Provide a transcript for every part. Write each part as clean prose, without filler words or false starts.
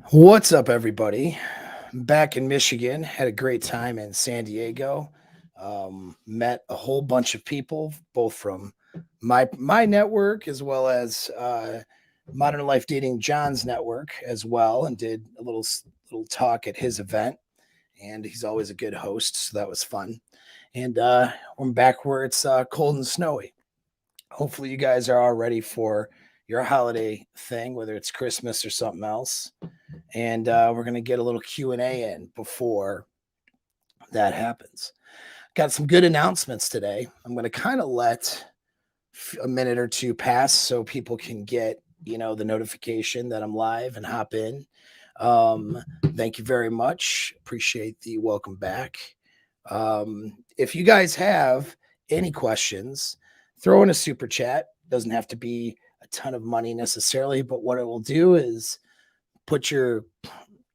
What's up, everybody? Back in Michigan, had a great time in San Diego. Met a whole bunch of people, both from my network as well as Modern Life Dating John's network as well, and did a little talk at his event. And he's always a good host, so that was fun. And I'm back where it's cold and snowy. Hopefully, you guys are all ready for your holiday thing, whether it's Christmas or something else, and we're going to get a little Q&A in before that happens. Got some good announcements today. I'm going to kind of let a minute or two pass so people can get the notification that I'm live and hop in. Thank you very much. Appreciate the welcome back. If you guys have any questions, throw in a super chat. Doesn't have to be a ton of money necessarily, but what it will do is put your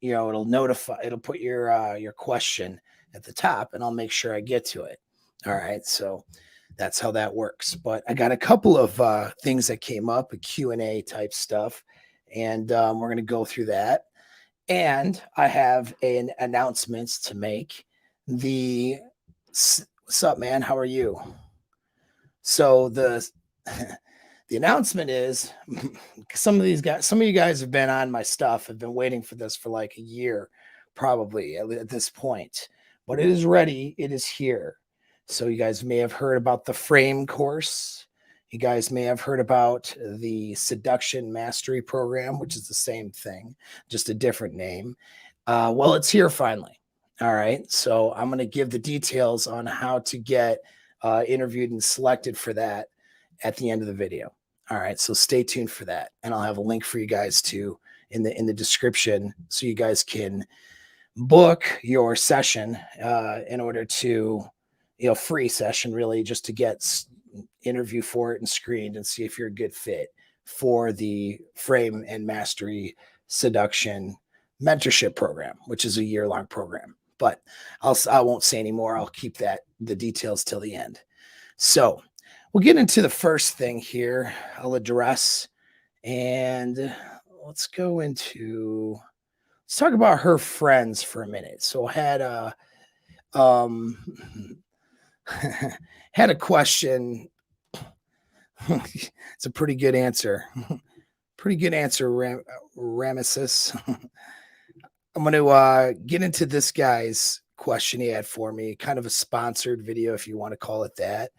it'll put your question at the top, and I'll make sure I get to it. All right, so that's how that works. But I got a couple of things that came up, a Q&A type stuff, and we're going to go through that. And I have an announcements to make. What's up, man? How are you? So the announcement is some of you guys have been on my stuff, have been waiting for this for like a year, probably at this point, but it is ready. It is here. So you guys may have heard about the Frame course. You guys may have heard about the Seduction Mastery program, which is the same thing, just a different name. Well, it's here finally. All right. So I'm going to give the details on how to get interviewed and selected for that at the end of the video. All right, so stay tuned for that, and I'll have a link for you guys to in the description, so you guys can book your session in order to, free session really, just to get interview for it and screened and see if you're a good fit for the Frame and Mastery Seduction Mentorship program, which is a year-long program. But I won't say anymore. I'll keep the details till the end. So we'll get into the first thing here. I'll address, and let's talk about her friends for a minute. So I had had a question. It's a pretty good answer. Pretty good answer, Ramesses. I'm going to get into this guy's question he had for me, kind of a sponsored video, if you want to call it that.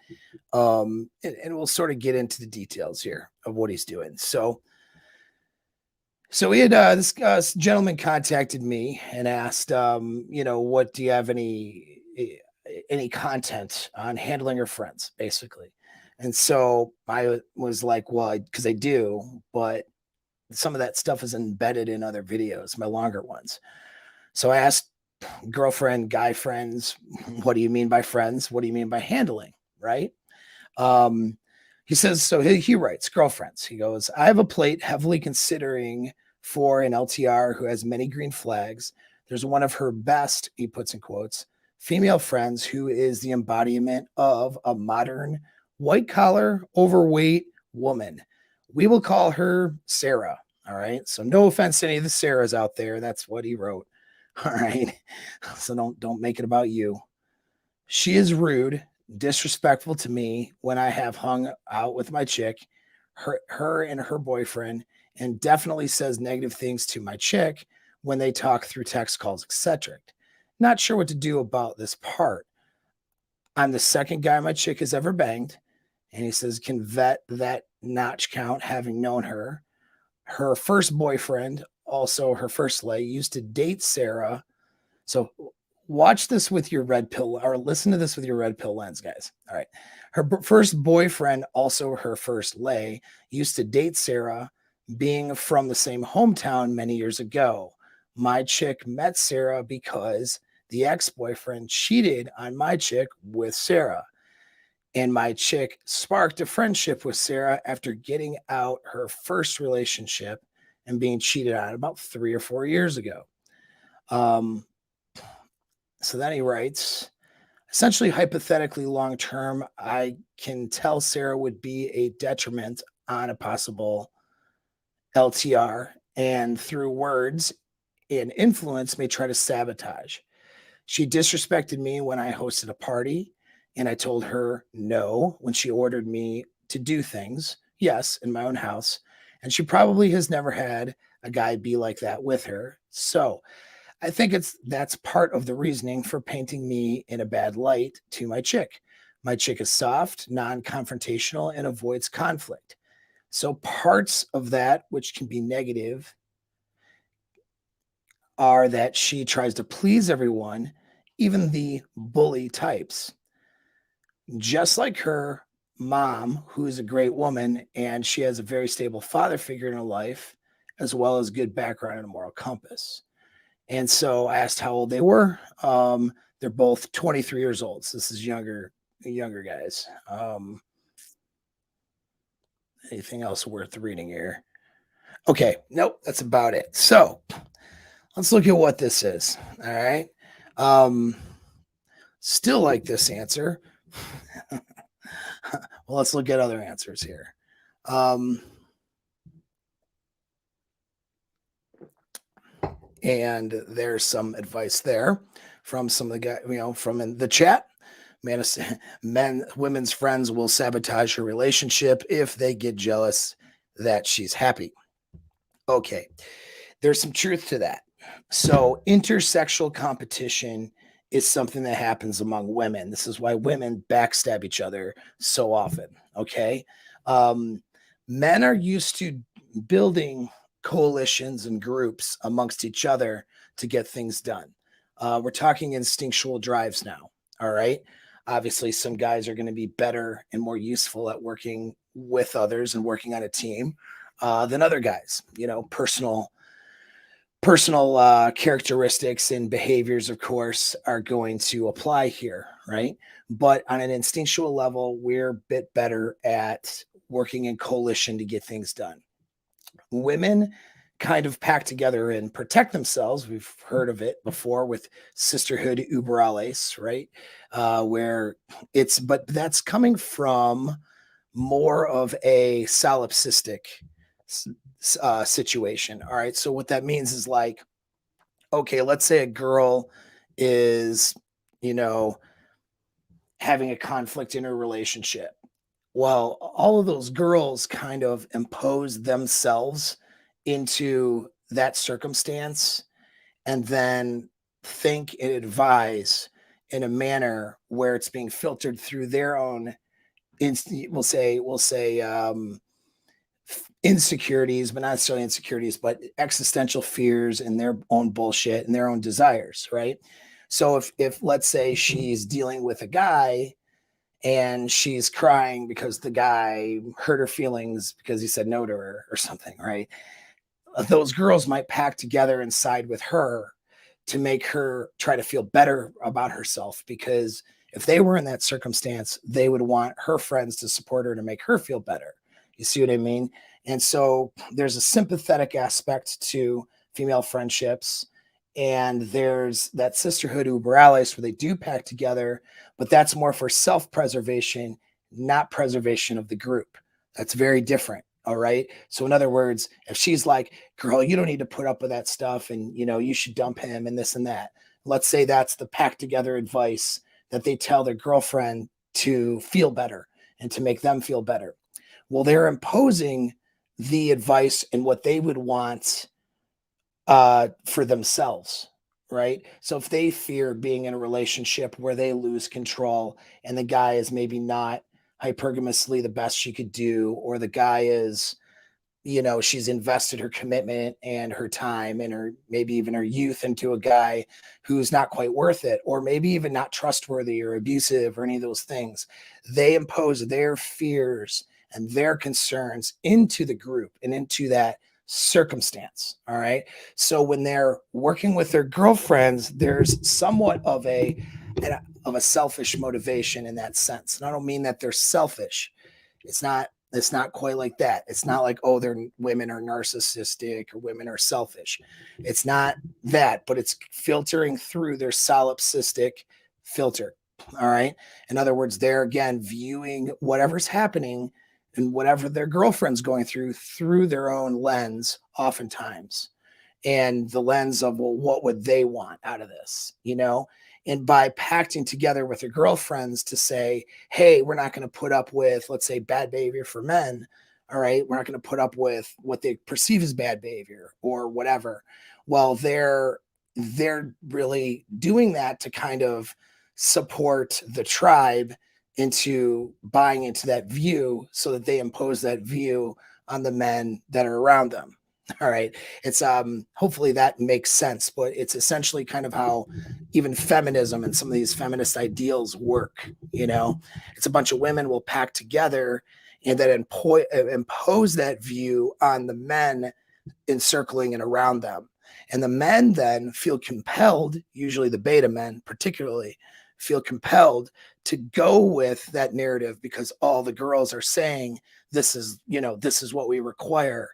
And we'll sort of get into the details here of what he's doing. So we had this gentleman contacted me and asked, what do you have any content on handling your friends, basically. And so I was like, well, because I do, but some of that stuff is embedded in other videos, my longer ones. So I asked girlfriend, guy friends, what do you mean by friends? What do you mean by handling? Right. He says, so he writes girlfriends. He goes, I have a plate heavily considering for an LTR who has many green flags. There's one of her best, he puts in quotes, female friends who is the embodiment of a modern white collar, overweight woman. We will call her Sarah. All right. So no offense to any of the Sarahs out there. That's what he wrote. All right. So don't make it about you. She is rude, disrespectful to me when I have hung out with my chick, her and her boyfriend, and definitely says negative things to my chick when they talk through text calls, etc. Not sure what to do about this part. I'm the second guy my chick has ever banged, and he says can vet that notch count having known her. Her first boyfriend, also her first lay, used to date Sarah. So watch this with your red pill, or listen to this with your red pill lens, guys. All right. Her first boyfriend, also her first lay, used to date Sarah, being from the same hometown many years ago. My chick met Sarah because the ex-boyfriend cheated on my chick with Sarah. And my chick sparked a friendship with Sarah after getting out her first relationship and being cheated on about 3 or 4 years ago. So then he writes, essentially, hypothetically, long term, I can tell Sarah would be a detriment on a possible LTR. And through words, and influence may try to sabotage. She disrespected me when I hosted a party, and I told her no when she ordered me to do things, yes, in my own house. And she probably has never had a guy be like that with her. So I think that's part of the reasoning for painting me in a bad light to my chick. My chick is soft, non-confrontational, and avoids conflict. So parts of that which can be negative are that she tries to please everyone, even the bully types. Just like her mom, who is a great woman, and she has a very stable father figure in her life, as well as good background and a moral compass. And so I asked how old they were. They're both 23 years old. So this is younger guys. Anything else worth reading here? Okay, nope, that's about it. So let's look at what this is. All right. Um, Still like this answer. Well, let's look at other answers here. And there's some advice there from some of the guys, from in the chat. Women's friends will sabotage her relationship if they get jealous that she's happy. Okay, there's some truth to that. So intersexual competition is something that happens among women. This is why women backstab each other so often. Okay. Um, Men are used to building coalitions and groups amongst each other to get things done. We're talking instinctual drives now. All right. Obviously, some guys are going to be better and more useful at working with others and working on a team than other guys. Personal characteristics and behaviors, of course, are going to apply here, right? But on an instinctual level, we're a bit better at working in coalition to get things done. Women kind of pack together and protect themselves. We've heard of it before with sisterhood uber alles, right? But that's coming from more of a solipsistic situation. All right. So what that means is like, okay, let's say a girl is, you know, having a conflict in her relationship. Well, all of those girls kind of impose themselves into that circumstance and then think and advise in a manner where it's being filtered through their own we'll say insecurities, but not necessarily insecurities, but existential fears and their own bullshit and their own desires, right? So if let's say she's dealing with a guy and she's crying because the guy hurt her feelings because he said no to her or something, right? Those girls might pack together and side with her to make her try to feel better about herself, because if they were in that circumstance, they would want her friends to support her to make her feel better. You see what I mean? And so there's a sympathetic aspect to female friendships, and there's that sisterhood uber alles where they do pack together, but that's more for self-preservation, not preservation of the group. That's very different. All right. So in other words, if she's like, girl, you don't need to put up with that stuff and you should dump him and this and that. Let's say that's the pack together advice that they tell their girlfriend to feel better and to make them feel better. Well, they're imposing the advice and what they would want for themselves, right? So if they fear being in a relationship where they lose control and the guy is maybe not hypergamously the best she could do, or the guy is, she's invested her commitment and her time and her maybe even her youth into a guy who's not quite worth it, or maybe even not trustworthy or abusive or any of those things. They impose their fears and their concerns into the group and into that circumstance. All right. So when they're working with their girlfriends, there's somewhat of a selfish motivation in that sense. And I don't mean that they're selfish. It's not quite like that. It's not like, oh, women are narcissistic or women are selfish. It's not that, but it's filtering through their solipsistic filter. All right. In other words, they're again viewing whatever's happening and whatever their girlfriend's going through their own lens, oftentimes. and the lens of, well, what would they want out of this, you know? And by pacting together with their girlfriends to say, hey, we're not going to put up with, let's say, bad behavior for men. All right. We're not going to put up with what they perceive as bad behavior or whatever. Well, they're really doing that to kind of support the tribe into buying into that view so that they impose that view on the men that are around them. All right. It's hopefully that makes sense, but it's essentially kind of how even feminism and some of these feminist ideals work. You know, it's a bunch of women will pack together and then impose that view on the men encircling and around them. And the men then feel compelled, usually the beta men particularly, feel compelled to go with that narrative because all the girls are saying this is, you know, this is what we require.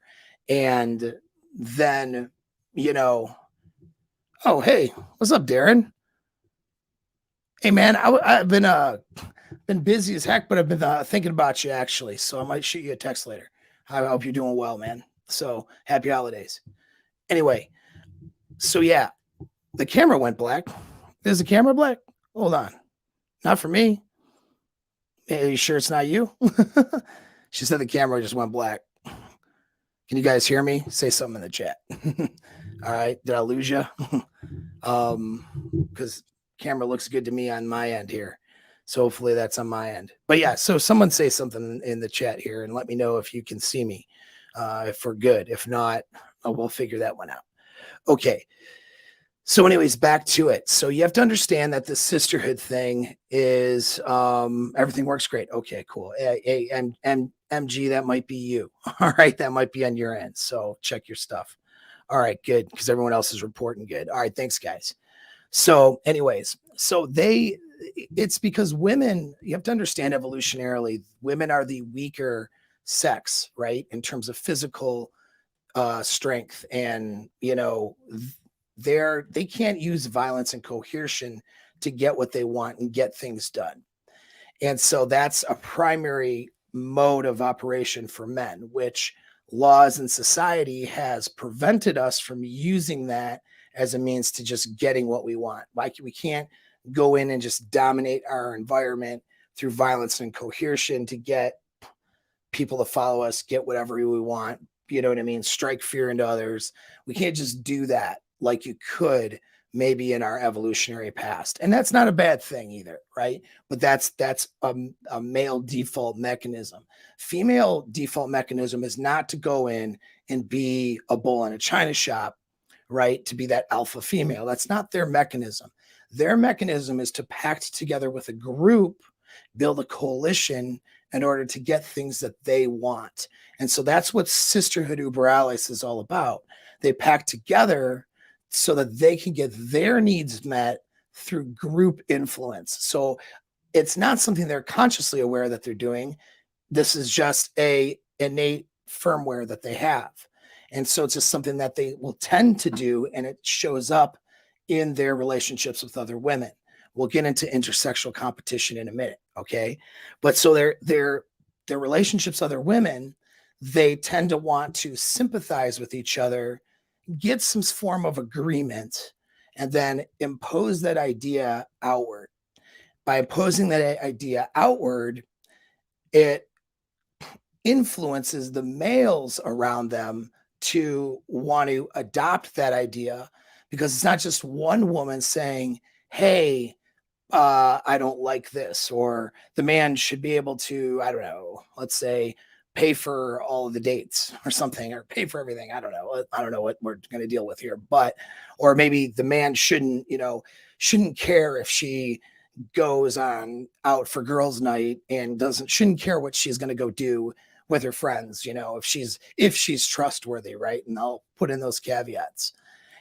And then, you know, oh, hey, what's up, Darren? Hey, man, I've been busy as heck, but I've been thinking about you actually. So I might shoot you a text later. I hope you're doing well, man. So happy holidays. Anyway, so yeah, the camera went black. Is the camera black? Hold on. Not for me. Are you sure it's not you? She said the camera just went black. Can you guys hear me? Say something in the chat. All right. Did I lose you? Because camera looks good to me on my end here. So hopefully that's on my end. But yeah, so someone say something in the chat here and let me know if you can see me, if we're good. If not, we'll figure that one out. Okay. So anyways, back to it. So you have to understand that the sisterhood thing is everything works great. Okay, cool. MG, that might be you. All right, that might be on your end. So check your stuff. All right, good, because everyone else is reporting good. All right, thanks, guys. So anyways, it's because women, you have to understand evolutionarily, women are the weaker sex, right? In terms of physical strength and, you know, they can't use violence and coercion to get what they want and get things done. And so that's a primary mode of operation for men, which laws and society has prevented us from using that as a means to just getting what we want. Like we can't go in and just dominate our environment through violence and coercion to get people to follow us, get whatever we want. You know what I mean? Strike fear into others. We can't just do that like you could maybe in our evolutionary past. And that's not a bad thing either, right? But that's a male default mechanism. Female default mechanism is not to go in and be a bull in a china shop, right? To be that alpha female. That's not their mechanism. Their mechanism is to pact together with a group, build a coalition in order to get things that they want. And so that's what sisterhood uber allies is all about. They pact together so that they can get their needs met through group influence. So it's not something they're consciously aware that they're doing. This is just a innate firmware that they have. And so it's just something that they will tend to do, and it shows up in their relationships with other women. We'll get into intersexual competition in a minute, okay? But so their relationships with other women, they tend to want to sympathize with each other, get some form of agreement, and then impose that idea outward. By imposing that idea outward, it influences the males around them to want to adopt that idea, because it's not just one woman saying, hey, I don't like this, or the man should be able to, I don't know, let's say, pay for all of the dates or something, or pay for everything. I don't know what we're going to deal with here, but, or maybe the man shouldn't care if she goes on out for girls' night and shouldn't care what she's going to go do with her friends, if she's trustworthy, right? And I'll put in those caveats.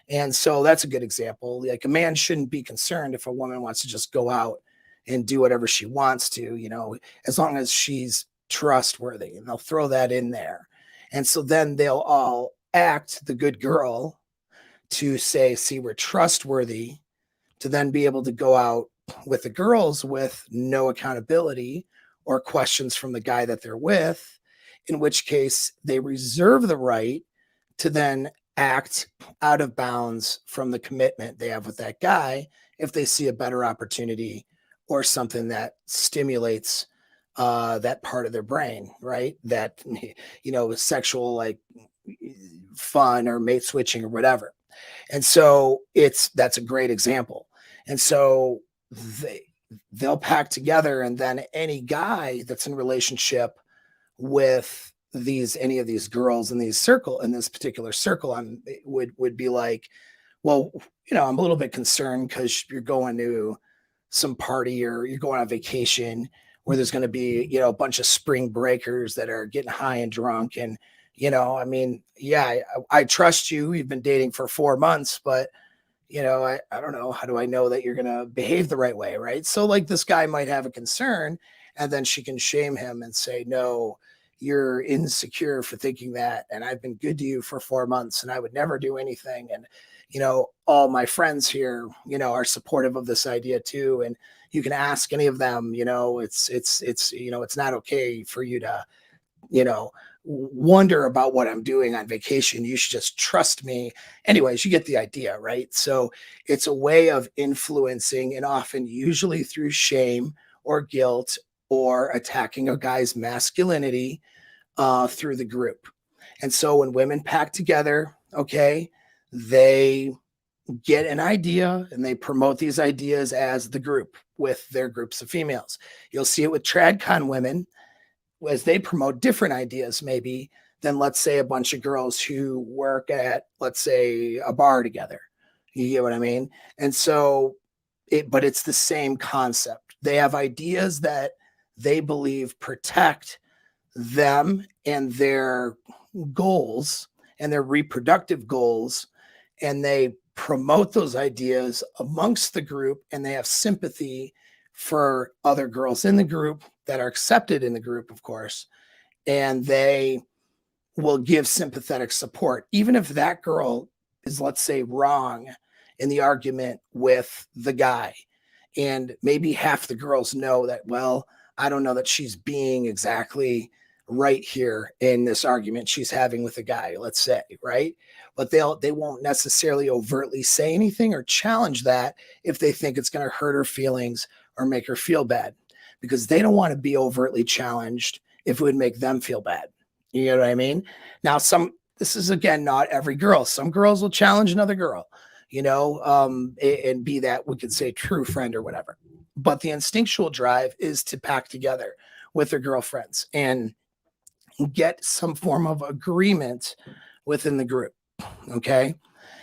And so that's a good example. Like a man shouldn't be concerned if a woman wants to just go out and do whatever she wants to, as long as she's trustworthy, and they'll throw that in there. And so then they'll all act the good girl to say, see, we're trustworthy, to then be able to go out with the girls with no accountability or questions from the guy that they're with, in which case they reserve the right to then act out of bounds from the commitment they have with that guy if they see a better opportunity or something that stimulates that part of their brain, right? That, sexual, like, fun or mate switching or whatever. And so that's a great example. And so they they'll pack together, and then any guy that's in relationship with these any of these girls in this particular circle, would be like, well, I'm a little bit concerned because you're going to some party or you're going on vacation where there's going to be, a bunch of spring breakers that are getting high and drunk. And, I mean, yeah, I trust you. We've been dating for 4 months, but, I don't know. How do I know that you're going to behave the right way? Right. So, like, this guy might have a concern, and then she can shame him and say, no, you're insecure for thinking that. And I've been good to you for 4 months and I would never do anything. And, all my friends here, are supportive of this idea too. And you can ask any of them, it's not okay for you to, you know, wonder about what I'm doing on vacation. You should just trust me. Anyways, you get the idea, right? So it's a way of influencing, and often usually through shame or guilt or attacking a guy's masculinity through the group. And so when women pack together, okay, they get an idea and they promote these ideas as the group with their groups of females. You'll see it with TradCon women as they promote different ideas, maybe than, let's say, a bunch of girls who work at, let's say, a bar together. You get what I mean? And so but it's the same concept. They have ideas that they believe protect them and their goals and their reproductive goals, and they promote those ideas amongst the group, and they have sympathy for other girls in the group that are accepted in the group, of course, and they will give sympathetic support even if that girl is, let's say, wrong in the argument with the guy. And maybe half the girls know that, well, I don't know that she's being exactly right here in this argument she's having with a guy, let's say, right? But they won't necessarily overtly say anything or challenge that if they think it's going to hurt her feelings or make her feel bad, because they don't want to be overtly challenged if it would make them feel bad. You know what I mean? Now, this is, again, not every girl. Some girls will challenge another girl, and be that, we could say, true friend or whatever. But the instinctual drive is to pack together with their girlfriends and get some form of agreement within the group. Okay.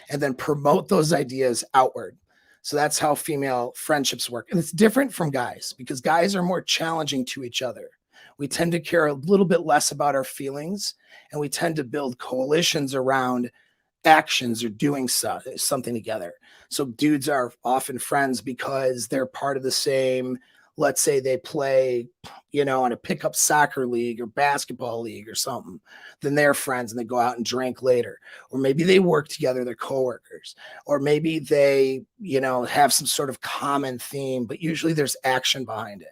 And then promote those ideas outward. So that's how female friendships work. And it's different from guys, because guys are more challenging to each other. We tend to care a little bit less about our feelings, and we tend to build coalitions around actions or doing something together. So dudes are often friends because they're part of the same, let's say they play, on a pickup soccer league or basketball league or something. Then they're friends and they go out and drink later. Or maybe they work together, they're coworkers. Or maybe they, have some sort of common theme, but usually there's action behind it.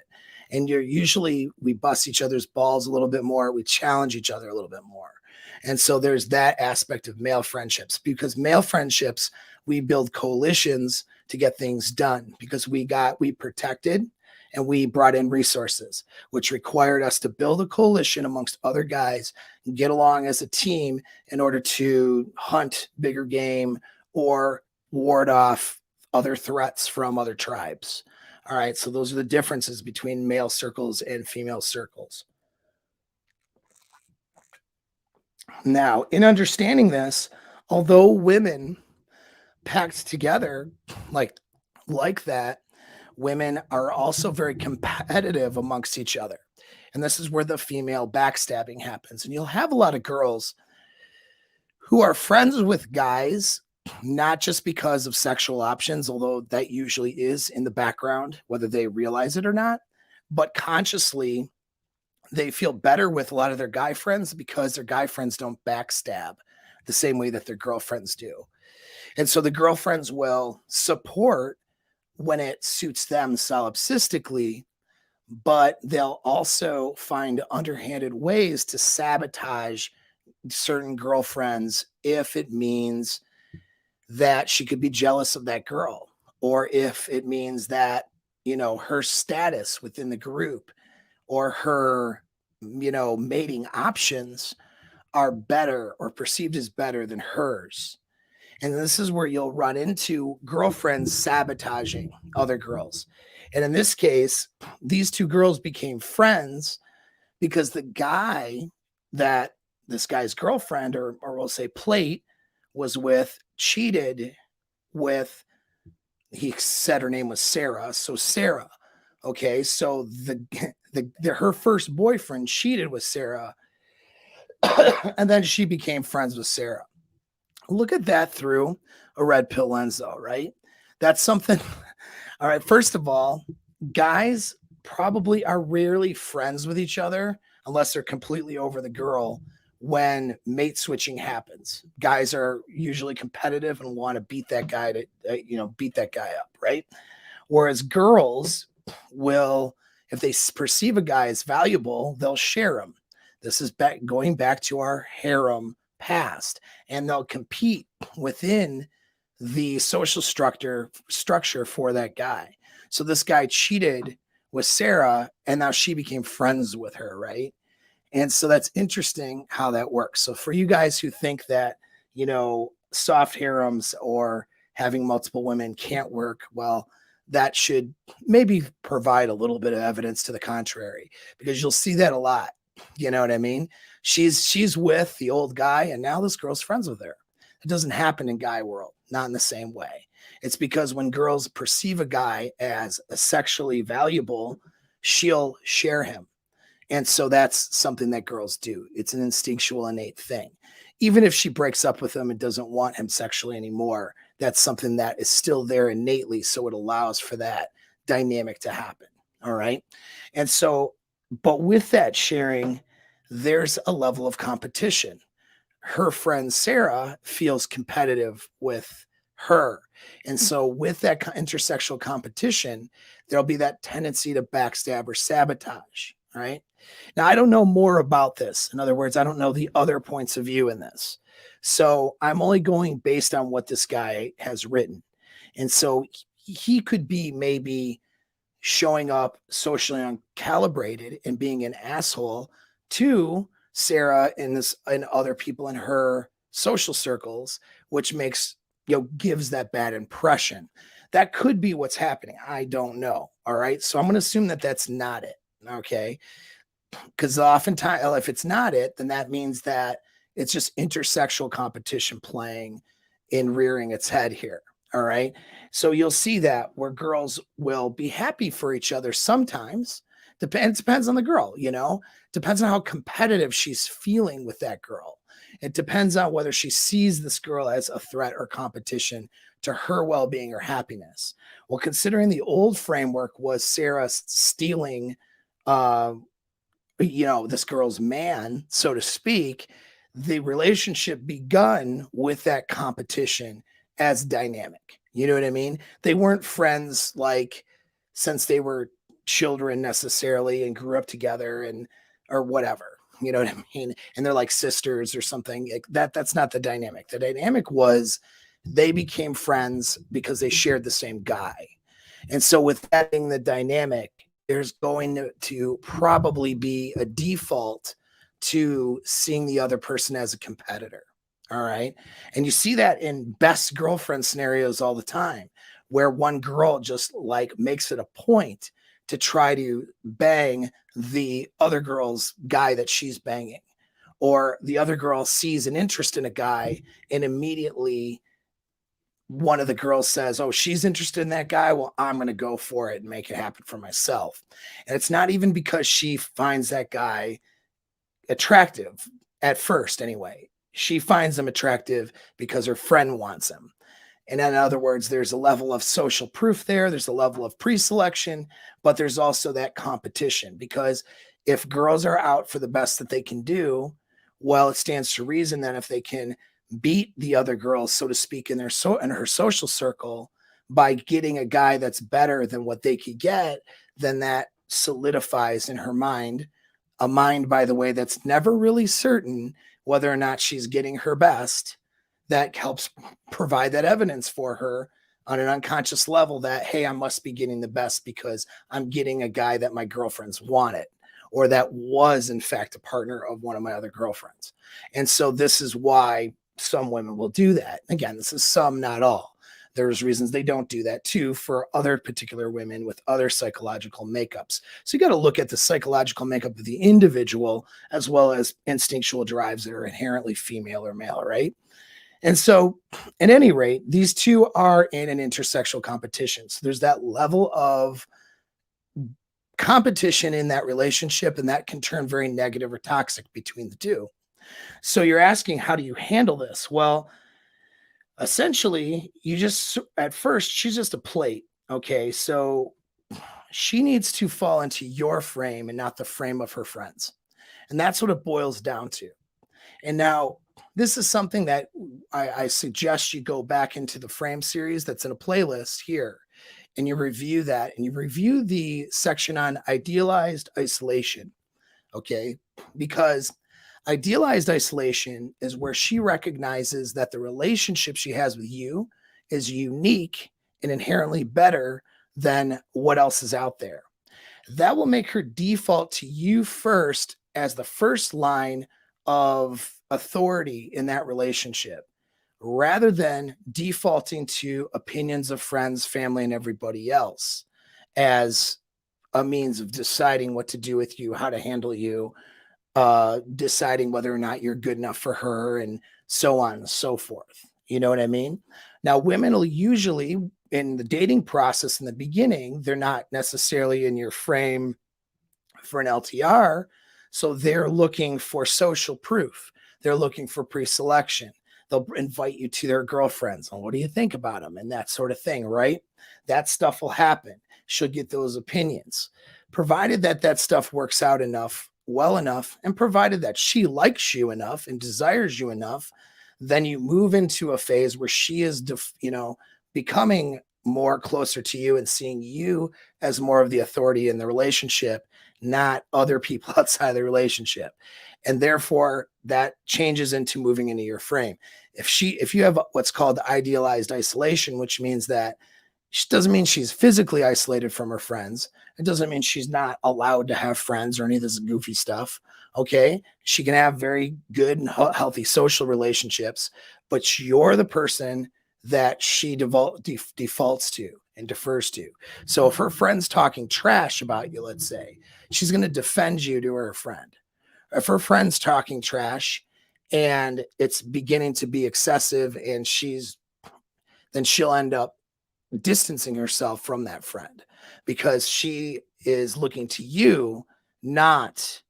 And we bust each other's balls a little bit more. We challenge each other a little bit more. And so there's that aspect of male friendships, because male friendships, we build coalitions to get things done, because we protected and we brought in resources, which required us to build a coalition amongst other guys and get along as a team in order to hunt bigger game or ward off other threats from other tribes. All right. So those are the differences between male circles and female circles. Now, in understanding this, although women packed together like that, women are also very competitive amongst each other. And this is where the female backstabbing happens. And you'll have a lot of girls who are friends with guys, not just because of sexual options, although that usually is in the background, whether they realize it or not, but consciously they feel better with a lot of their guy friends because their guy friends don't backstab the same way that their girlfriends do. And so the girlfriends will support when it suits them solipsistically, but they'll also find underhanded ways to sabotage certain girlfriends if it means that she could be jealous of that girl, or if it means that, her status within the group or her, mating options are better or perceived as better than hers. And this is where you'll run into girlfriends sabotaging other girls. And in this case, these two girls became friends because the guy that this guy's girlfriend, or we'll say plate, was with, cheated with, he said her name was Sarah. So Sarah, okay, so her first boyfriend cheated with Sarah, and then she became friends with Sarah. Look at that through a red pill lens, though, right? That's something. All right, first of all, guys probably are rarely friends with each other unless they're completely over the girl when mate switching happens. Guys are usually competitive and want to beat that guy beat that guy up, right? Whereas girls will, if they perceive a guy as valuable, they'll share him. This is going back to our harem past, and they'll compete within the social structure for that guy. So this guy cheated with Sarah, and now she became friends with her, right? And so that's interesting how that works. So for you guys who think that, soft harems or having multiple women can't work, well, that should maybe provide a little bit of evidence to the contrary, because you'll see that a lot. You know what I mean? She's with the old guy, and now this girl's friends with her. It doesn't happen in guy world, not in the same way. It's because when girls perceive a guy as a sexually valuable, she'll share him. And so that's something that girls do. It's an instinctual, innate thing. Even if she breaks up with him and doesn't want him sexually anymore, that's something that is still there innately. So it allows for that dynamic to happen. All right. And so, but with that sharing, there's a level of competition. Her friend Sarah feels competitive with her. And so with that intersexual competition, there'll be that tendency to backstab or sabotage. Right. Now, I don't know more about this. In other words, I don't know the other points of view in this. So I'm only going based on what this guy has written. And so he could be maybe showing up socially uncalibrated and being an asshole to Sarah and other people in her social circles, which makes, gives that bad impression. That could be what's happening. I don't know. All right. So I'm going to assume that that's not it. Okay. Because oftentimes, if it's not it, then that means that it's just intersexual competition playing and rearing its head here. All right. So you'll see that where girls will be happy for each other sometimes. Depends on the girl, depends on how competitive she's feeling with that girl. It depends on whether she sees this girl as a threat or competition to her well-being or happiness. Well, considering the old framework was Sarah stealing this girl's man, so to speak, the relationship begun with that competition as dynamic. You know what I mean? They weren't friends like since they were children necessarily and grew up together or whatever. You know what I mean? And they're like sisters or something like that. That's not the dynamic. The dynamic was they became friends because they shared the same guy. And so with that being the dynamic, there's going to probably be a default to seeing the other person as a competitor. All right. And you see that in best girlfriend scenarios all the time, where one girl just like makes it a point to try to bang the other girl's guy that she's banging, or the other girl sees an interest in a guy and immediately one of the girls says, oh, she's interested in that guy. Well, I'm going to go for it and make it happen for myself. And it's not even because she finds that guy attractive at first anyway. She finds him attractive because her friend wants him. And in other words, there's a level of social proof there. There's a level of pre-selection, but there's also that competition, because if girls are out for the best that they can do, well, it stands to reason that if they can beat the other girls, so to speak, in her social circle by getting a guy that's better than what they could get, then that solidifies in her mind, a mind, by the way, that's never really certain whether or not she's getting her best, that helps provide that evidence for her on an unconscious level that, hey, I must be getting the best because I'm getting a guy that my girlfriends wanted, or that was in fact a partner of one of my other girlfriends. And so this is why some women will do that. Again, this is some, not all. There's reasons they don't do that too for other particular women with other psychological makeups. So you got to look at the psychological makeup of the individual as well as instinctual drives that are inherently female or male, right? And so, at any rate, these two are in an intersexual competition. So there's that level of competition in that relationship, and that can turn very negative or toxic between the two. So you're asking, how do you handle this? Well, essentially, you just, at first, she's just a plate. Okay. So she needs to fall into your frame and not the frame of her friends. And that's what it boils down to. And now, this is something that I suggest you go back into the frame series that's in a playlist here, and you review that, and you review the section on idealized isolation. Okay. Because idealized isolation is where she recognizes that the relationship she has with you is unique and inherently better than what else is out there. That will make her default to you first as the first line of authority in that relationship, rather than defaulting to opinions of friends, family, and everybody else as a means of deciding what to do with you, how to handle you, deciding whether or not you're good enough for her, and so on and so forth. You know what I mean? Now, women will usually, in the dating process in the beginning, they're not necessarily in your frame for an LTR. So they're looking for social proof. They're looking for pre-selection. They'll invite you to their girlfriends. And what do you think about them? And that sort of thing, right? That stuff will happen. She'll get those opinions. Provided that that stuff works out enough, well enough, and provided that she likes you enough and desires you enough, then you move into a phase where she is, becoming more closer to you and seeing you as more of the authority in the relationship, not other people outside the relationship. And therefore that changes into moving into your frame. If you have what's called idealized isolation, which means that she doesn't mean she's physically isolated from her friends. It doesn't mean she's not allowed to have friends or any of this goofy stuff. Okay. She can have very good and healthy social relationships, but you're the person that she defaults to and defers to. So if her friend's talking trash about you, let's say, she's going to defend you to her friend. If her friend's talking trash and it's beginning to be excessive and then she'll end up distancing herself from that friend because she is looking to you, not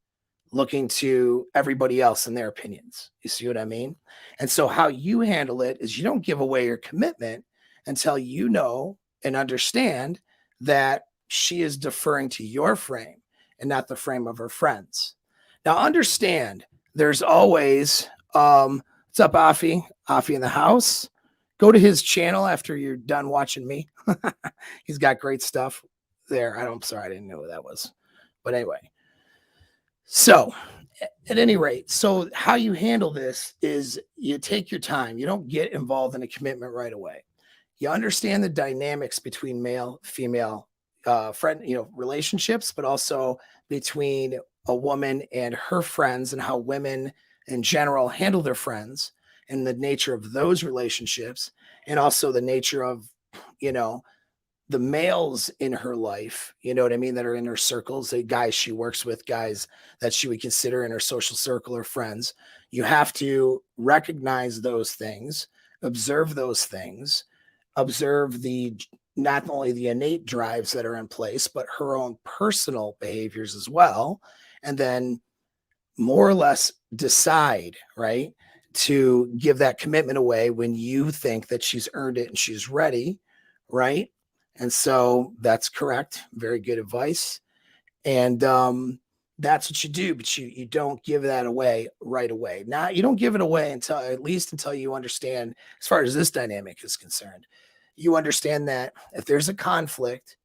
looking to everybody else and their opinions. You see what I mean? And so how you handle it is you don't give away your commitment until you know and understand that she is deferring to your frame and not the frame of her friends. Now understand there's always what's up, Afi? Afi in the house. Go to his channel after you're done watching me. He's got great stuff there. I'm sorry, I didn't know who that was. But anyway. So at any rate, so how you handle this is you take your time. You don't get involved in a commitment right away. You understand the dynamics between male, female, friend, relationships, but also between a woman and her friends and how women in general handle their friends and the nature of those relationships, and also the nature of, the males in her life, you know what I mean, that are in her circles, the guys she works with, guys that she would consider in her social circle or friends. You have to recognize those things, observe those things, observe not only the innate drives that are in place, but her own personal behaviors as well. And then more or less decide, right, to give that commitment away when you think that she's earned it and she's ready, right? And so that's correct. Very good advice. And that's what you do, but you don't give that away right away. Now, you don't give it away until you understand, as far as this dynamic is concerned, you understand that if there's a conflict,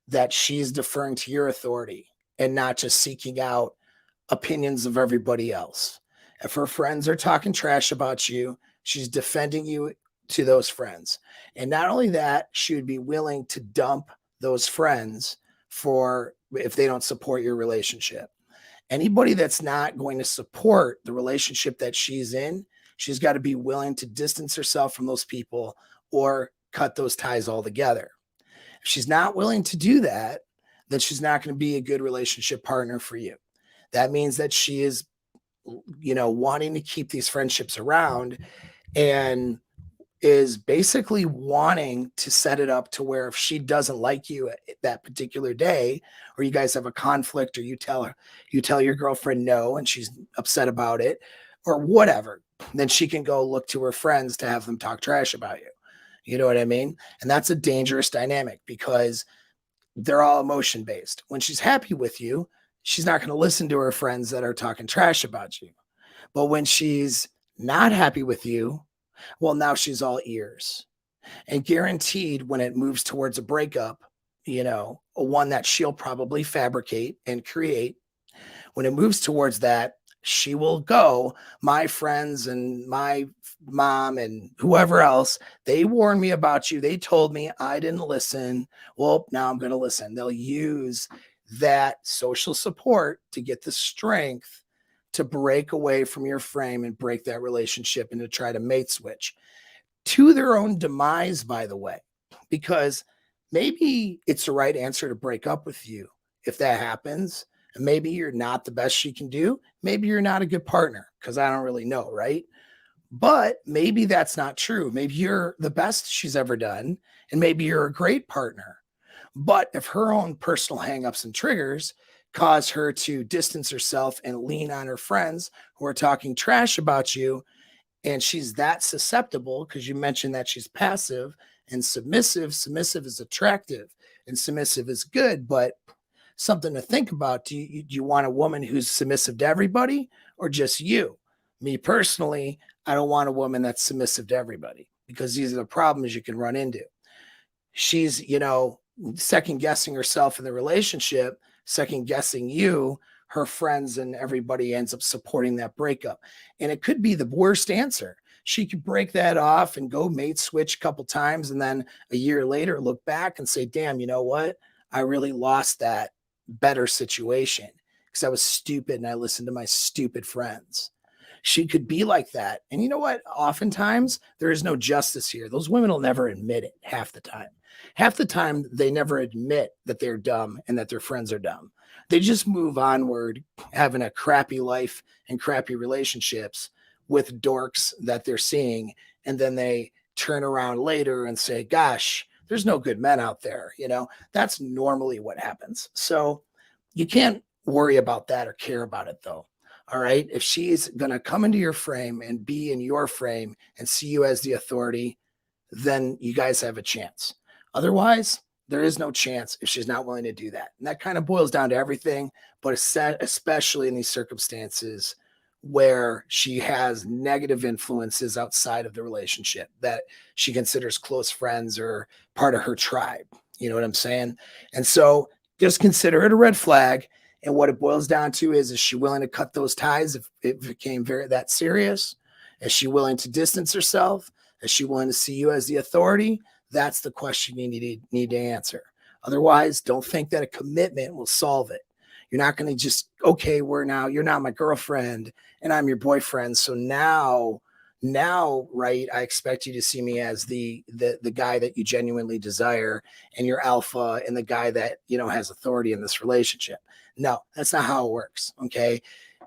that she's deferring to your authority and not just seeking out opinions of everybody else. If her friends are talking trash about you, she's defending you to those friends. And not only that, she would be willing to dump those friends for if they don't support your relationship. Anybody that's not going to support the relationship that she's in, she's got to be willing to distance herself from those people or cut those ties altogether. If she's not willing to do that, then she's not going to be a good relationship partner for you. That means that she is, wanting to keep these friendships around and is basically wanting to set it up to where if she doesn't like you that particular day, or you guys have a conflict, or you tell your girlfriend no and she's upset about it or whatever, then she can go look to her friends to have them talk trash about you. You know what I mean? And that's a dangerous dynamic because they're all emotion based. When she's happy with you, she's not going to listen to her friends that are talking trash about you. But when she's not happy with you, well, now she's all ears. And guaranteed when it moves towards a breakup, a one that she'll probably fabricate and create, when it moves towards that, she will go, my friends and my mom and whoever else, they warned me about you. They told me I didn't listen. Well, now I'm going to listen. They'll use that social support to get the strength to break away from your frame and break that relationship and to try to mate switch to their own demise, by the way, because maybe it's the right answer to break up with you if that happens. And maybe you're not the best she can do. Maybe you're not a good partner because I don't really know, right? But maybe that's not true. Maybe you're the best she's ever done, and maybe you're a great partner. But if her own personal hangups and triggers cause her to distance herself and lean on her friends who are talking trash about you, and she's that susceptible because you mentioned that she's passive and submissive. Submissive is attractive and submissive is good, but something to think about. Do you want a woman who's submissive to everybody or just you? Me personally, I don't want a woman that's submissive to everybody because these are the problems you can run into. She's, second guessing herself in the relationship, second guessing you, her friends and everybody ends up supporting that breakup. And it could be the worst answer. She could break that off and go mate switch a couple times. And then a year later, look back and say, damn, you know what? I really lost that better situation because I was stupid and I listened to my stupid friends. She could be like that. And you know what? Oftentimes there is no justice here. Those women will never admit it half the time. Half the time they never admit that they're dumb and that their friends are dumb. They just move onward, having a crappy life and crappy relationships with dorks that they're seeing. And then they turn around later and say, gosh, there's no good men out there. That's normally what happens. So you can't worry about that or care about it though. All right. If she's going to come into your frame and be in your frame and see you as the authority, then you guys have a chance. Otherwise, there is no chance if she's not willing to do that. And that kind of boils down to everything, but especially in these circumstances where she has negative influences outside of the relationship that she considers close friends or part of her tribe. You know what I'm saying? And so just consider it a red flag. And what it boils down to is she willing to cut those ties if it became that serious? Is she willing to distance herself? Is she willing to see you as the authority? That's the question you need to answer. Otherwise, don't think that a commitment will solve it. You're not going to just, okay, you're not my girlfriend and I'm your boyfriend. So now, right, I expect you to see me as the guy that you genuinely desire and your alpha and the guy that, has authority in this relationship. No, that's not how it works. Okay.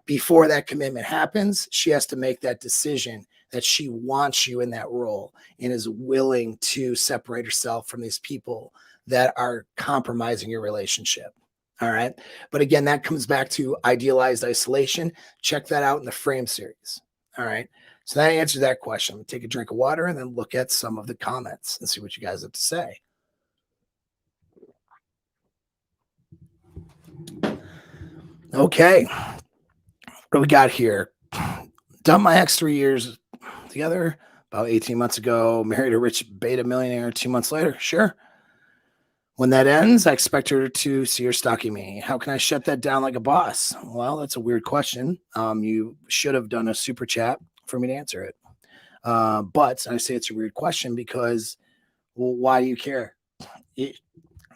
Before that commitment happens, she has to make that decision that she wants you in that role and is willing to separate herself from these people that are compromising your relationship. All right. But again, that comes back to idealized isolation. Check that out in the Frame series. All right. So that answers that question. I'm going to take a drink of water and then look at some of the comments and see what you guys have to say. Okay. What do we got here? Dumped my ex 3 years together about 18 months ago, married a rich beta millionaire 2 months later. Sure. When that ends, I expect her to see her stalking me. How can I shut that down like a boss? Well, that's a weird question. You should have done a super chat for me to answer it. But I say it's a weird question because, well, why do you care? It,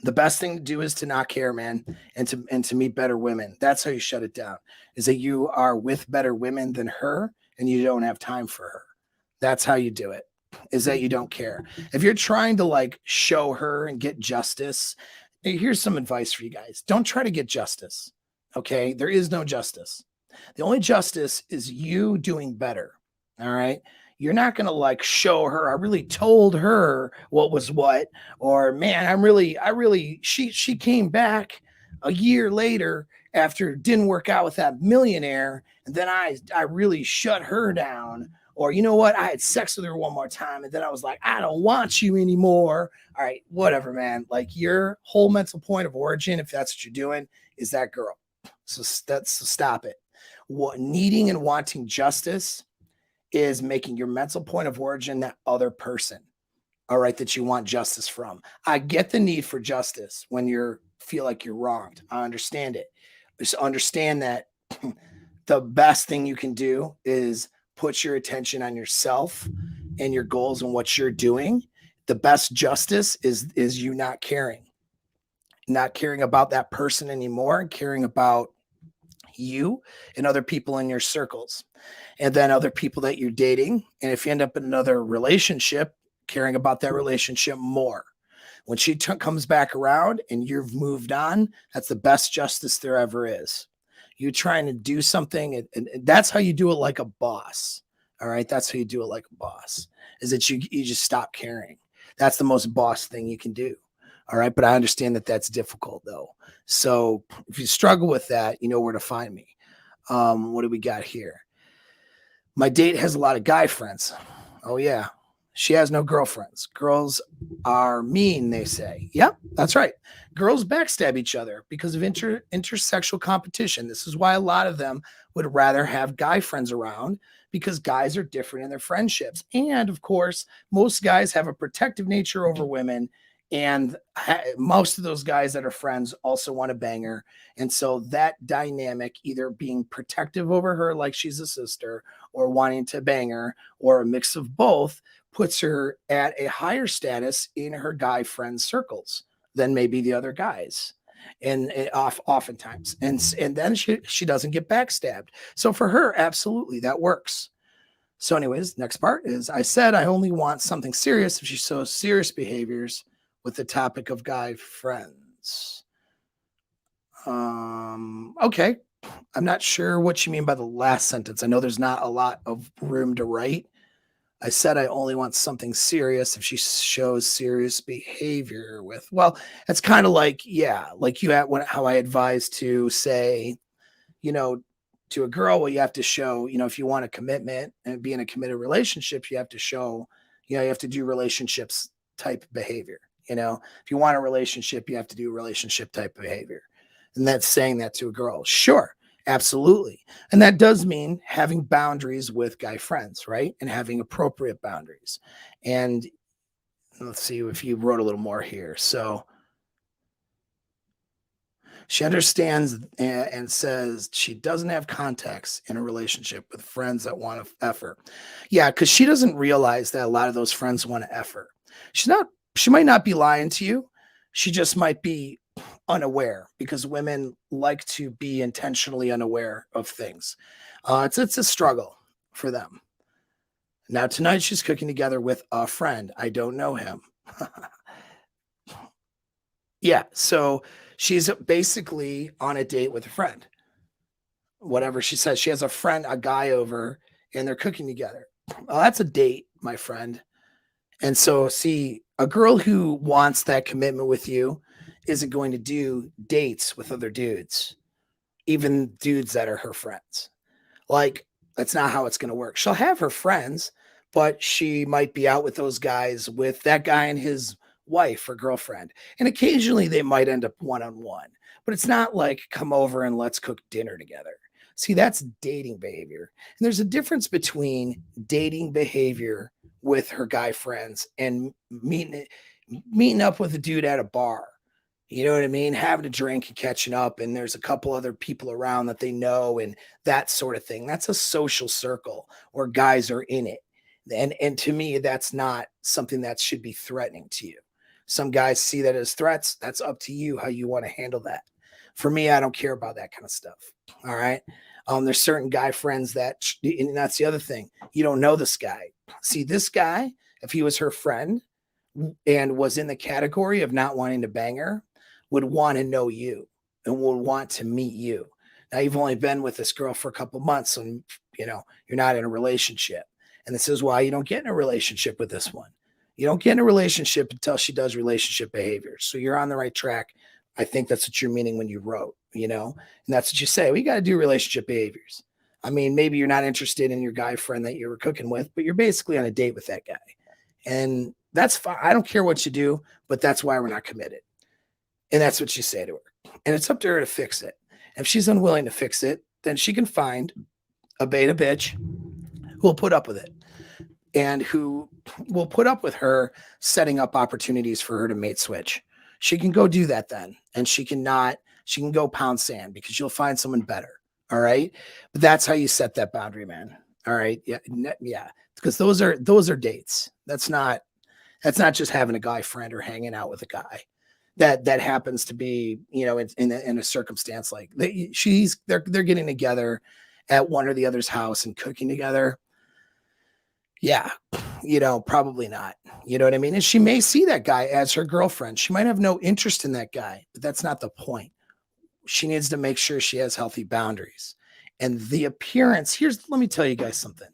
the best thing to do is to not care, man, and to meet better women. That's how you shut it down. Is that you are with better women than her, and you don't have time for her. That's how you do it. Is that you don't care. If you're trying to like show her and get justice, here's some advice for you guys. Don't try to get justice. Okay, there is no justice. The only justice is you doing better. All right. You're not going to like show her, I really told her what was what, or man, she came back a year later after it didn't work out with that millionaire. And then I really shut her down. Or, you know what? I had sex with her one more time. And then I was like, I don't want you anymore. All right, whatever, man. Like your whole mental point of origin, if that's what you're doing, is that girl. So stop it. What needing and wanting justice is making your mental point of origin that other person, all right, that you want justice from. I get the need for justice when you feel like you're wronged. I understand it. Just understand that the best thing you can do is put your attention on yourself and your goals and what you're doing. The best justice is you not caring about that person anymore, and caring about you and other people in your circles, and then other people that you're dating. And if you end up in another relationship, caring about that relationship more. When she comes back around and you've moved on, that's the best justice there ever is. You trying to do something, and that's how you do it like a boss. All right, that's how you do it like a boss. Is that you just stop caring. That's the most boss thing you can do. All right, but I understand that that's difficult though. So if you struggle with that, you know where to find me. What do we got here? My date has a lot of guy friends. Oh yeah. She has no girlfriends. Girls are mean, they say. Yep, that's right. Girls backstab each other because of intersexual competition. This is why a lot of them would rather have guy friends around, because guys are different in their friendships. And of course, most guys have a protective nature over women. And most of those guys that are friends also want to bang her. And so that dynamic, either being protective over her like she's a sister, or wanting to bang her, or a mix of both, puts her at a higher status in her guy friend circles than maybe the other guys. And oftentimes, and then she doesn't get backstabbed. So for her, absolutely, that works. So, anyways, next part is, I said I only want something serious if she shows serious behaviors with the topic of guy friends. Okay. I'm not sure what you mean by the last sentence. I know there's not a lot of room to write. I said I only want something serious if she shows serious behavior with. Well, it's kind of like, yeah, like you had how I advise to say, you know, to a girl, well, you have to show, if you want a commitment and be in a committed relationship, you have to show, you have to do relationships type behavior. If you want a relationship, you have to do relationship type behavior. And that's saying that to a girl. Sure. Absolutely. And that does mean having boundaries with guy friends, right? And having appropriate boundaries. And let's see if you wrote a little more here. So she understands and says she doesn't have context in a relationship with friends that want to F her. Yeah, because she doesn't realize that a lot of those friends want to F her. She might not be lying to you. She just might be unaware, because women like to be intentionally unaware of things. It's a struggle for them. Now tonight she's cooking together with a friend. I don't know him. Yeah, so she's basically on a date with a friend. Whatever she says, she has a guy over, and they're cooking together. Well, that's a date, my friend. And so, see, a girl who wants that commitment with you isn't going to do dates with other dudes, even dudes that are her friends. Like, that's not how it's going to work. She'll have her friends, but she might be out with those guys, with that guy and his wife or girlfriend. And occasionally they might end up one-on-one, but it's not like come over and let's cook dinner together. See, that's dating behavior. And there's a difference between dating behavior with her guy friends and meeting up with a dude at a bar. You know what I mean? Having a drink and catching up, and there's a couple other people around that they know, and that sort of thing. That's a social circle where guys are in it. And to me, that's not something that should be threatening to you. Some guys see that as threats. That's up to you how you want to handle that. For me, I don't care about that kind of stuff. All right. There's certain guy friends that, and that's the other thing. You don't know this guy. See, this guy, if he was her friend and was in the category of not wanting to bang her, would want to know you and would want to meet you. Now you've only been with this girl for a couple months, and you're not in a relationship. And this is why you don't get in a relationship with this one. You don't get in a relationship until she does relationship behaviors. So you're on the right track. I think that's what you're meaning when you wrote, and that's what you say. We got to do relationship behaviors. I mean, maybe you're not interested in your guy friend that you were cooking with, but you're basically on a date with that guy. And that's fine. I don't care what you do, but that's why we're not committed. And that's what you say to her. And it's up to her to fix it. If she's unwilling to fix it, then she can find a beta bitch who will put up with it and who will put up with her setting up opportunities for her to mate switch. She can go do that then. And she can go pound sand because you'll find someone better. All right. But that's how you set that boundary, man. All right. Yeah. Yeah. Because those are dates. That's not just having a guy friend or hanging out with a guy that happens to be, in a circumstance like they're getting together at one or the other's house and cooking together. Yeah, probably not. You know what I mean? And she may see that guy as her girlfriend. She might have no interest in that guy, but that's not the point. She needs to make sure she has healthy boundaries. And the appearance, let me tell you guys something.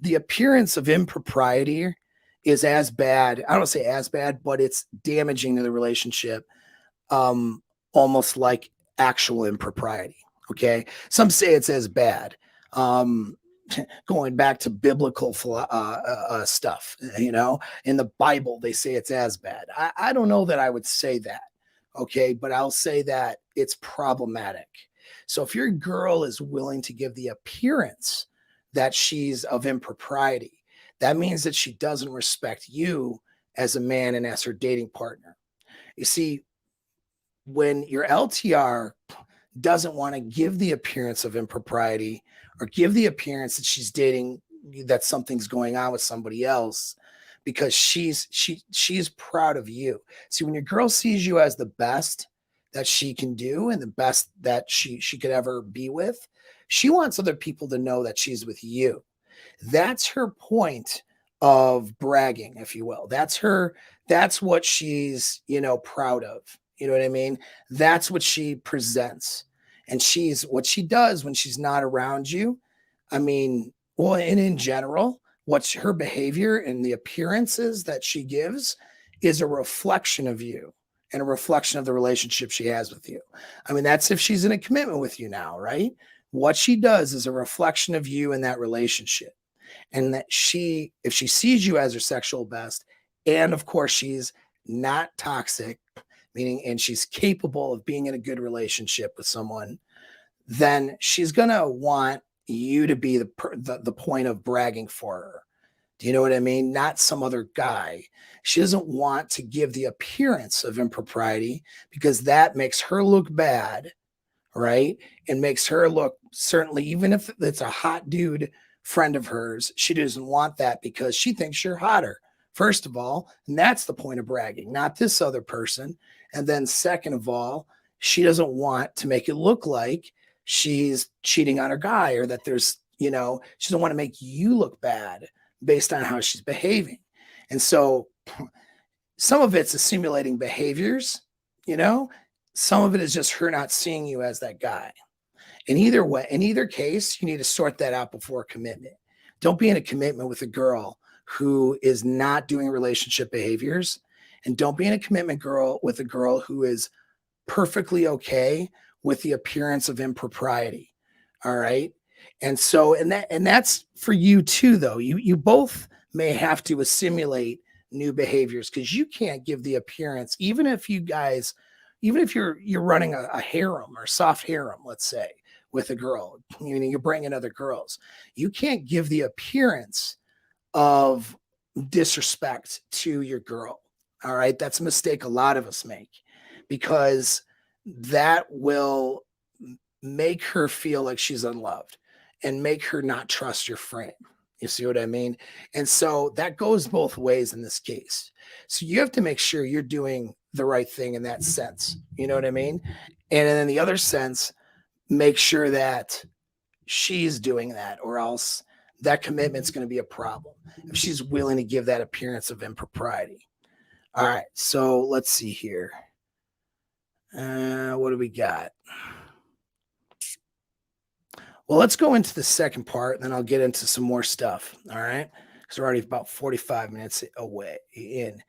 The appearance of impropriety is as bad. I don't say as bad, but it's damaging to the relationship, almost like actual impropriety. Okay. Some say it's as bad. Going back to biblical stuff, in the Bible, they say it's as bad. I don't know that I would say that. Okay. But I'll say that it's problematic. So if your girl is willing to give the appearance that she's of impropriety, that means that she doesn't respect you as a man and as her dating partner. You see, when your LTR doesn't want to give the appearance of impropriety or give the appearance that she's dating, that something's going on with somebody else, because she's proud of you. See, when your girl sees you as the best that she can do and the best that she could ever be with, she wants other people to know that she's with you. That's her point of bragging, if you will. That's what she's, proud of. You know what I mean? That's what she presents. And what she does when she's not around you. I mean, well, and in general, what's her behavior and the appearances that she gives is a reflection of you and a reflection of the relationship she has with you. I mean, that's if she's in a commitment with you now, right? What she does is a reflection of you in that relationship. And that if she sees you as her sexual best, and of course she's not toxic, meaning, and she's capable of being in a good relationship with someone, then she's going to want you to be the point of bragging for her. Do you know what I mean? Not some other guy. She doesn't want to give the appearance of impropriety because that makes her look bad, right? And makes her look, certainly, even if it's a hot dude friend of hers, she doesn't want that because she thinks you're hotter, first of all. And that's the point of bragging, not this other person. And then second of all, she doesn't want to make it look like she's cheating on her guy or that there's, she doesn't want to make you look bad based on how she's behaving. And so some of it's assimilating behaviors, some of it is just her not seeing you as that guy. In either case, you need to sort that out before commitment. Don't be in a commitment with a girl who is not doing relationship behaviors, and don't be in a commitment with a girl who is perfectly okay with the appearance of impropriety. All right. And so, and that's for you too, though. You both may have to assimilate new behaviors because you can't give the appearance, even if you're running a harem or soft harem, let's say, with a girl, you're bringing other girls, you can't give the appearance of disrespect to your girl. All right. That's a mistake a lot of us make because that will make her feel like she's unloved and make her not trust your frame. You see what I mean? And so that goes both ways in this case. So you have to make sure you're doing the right thing in that sense. You know what I mean? And in the other sense, make sure that she's doing that, or else that commitment's going to be a problem if she's willing to give that appearance of impropriety. All right, so let's see here. What do we got? Well, let's go into the second part, and then I'll get into some more stuff. All right, because we're already about 45 minutes away in.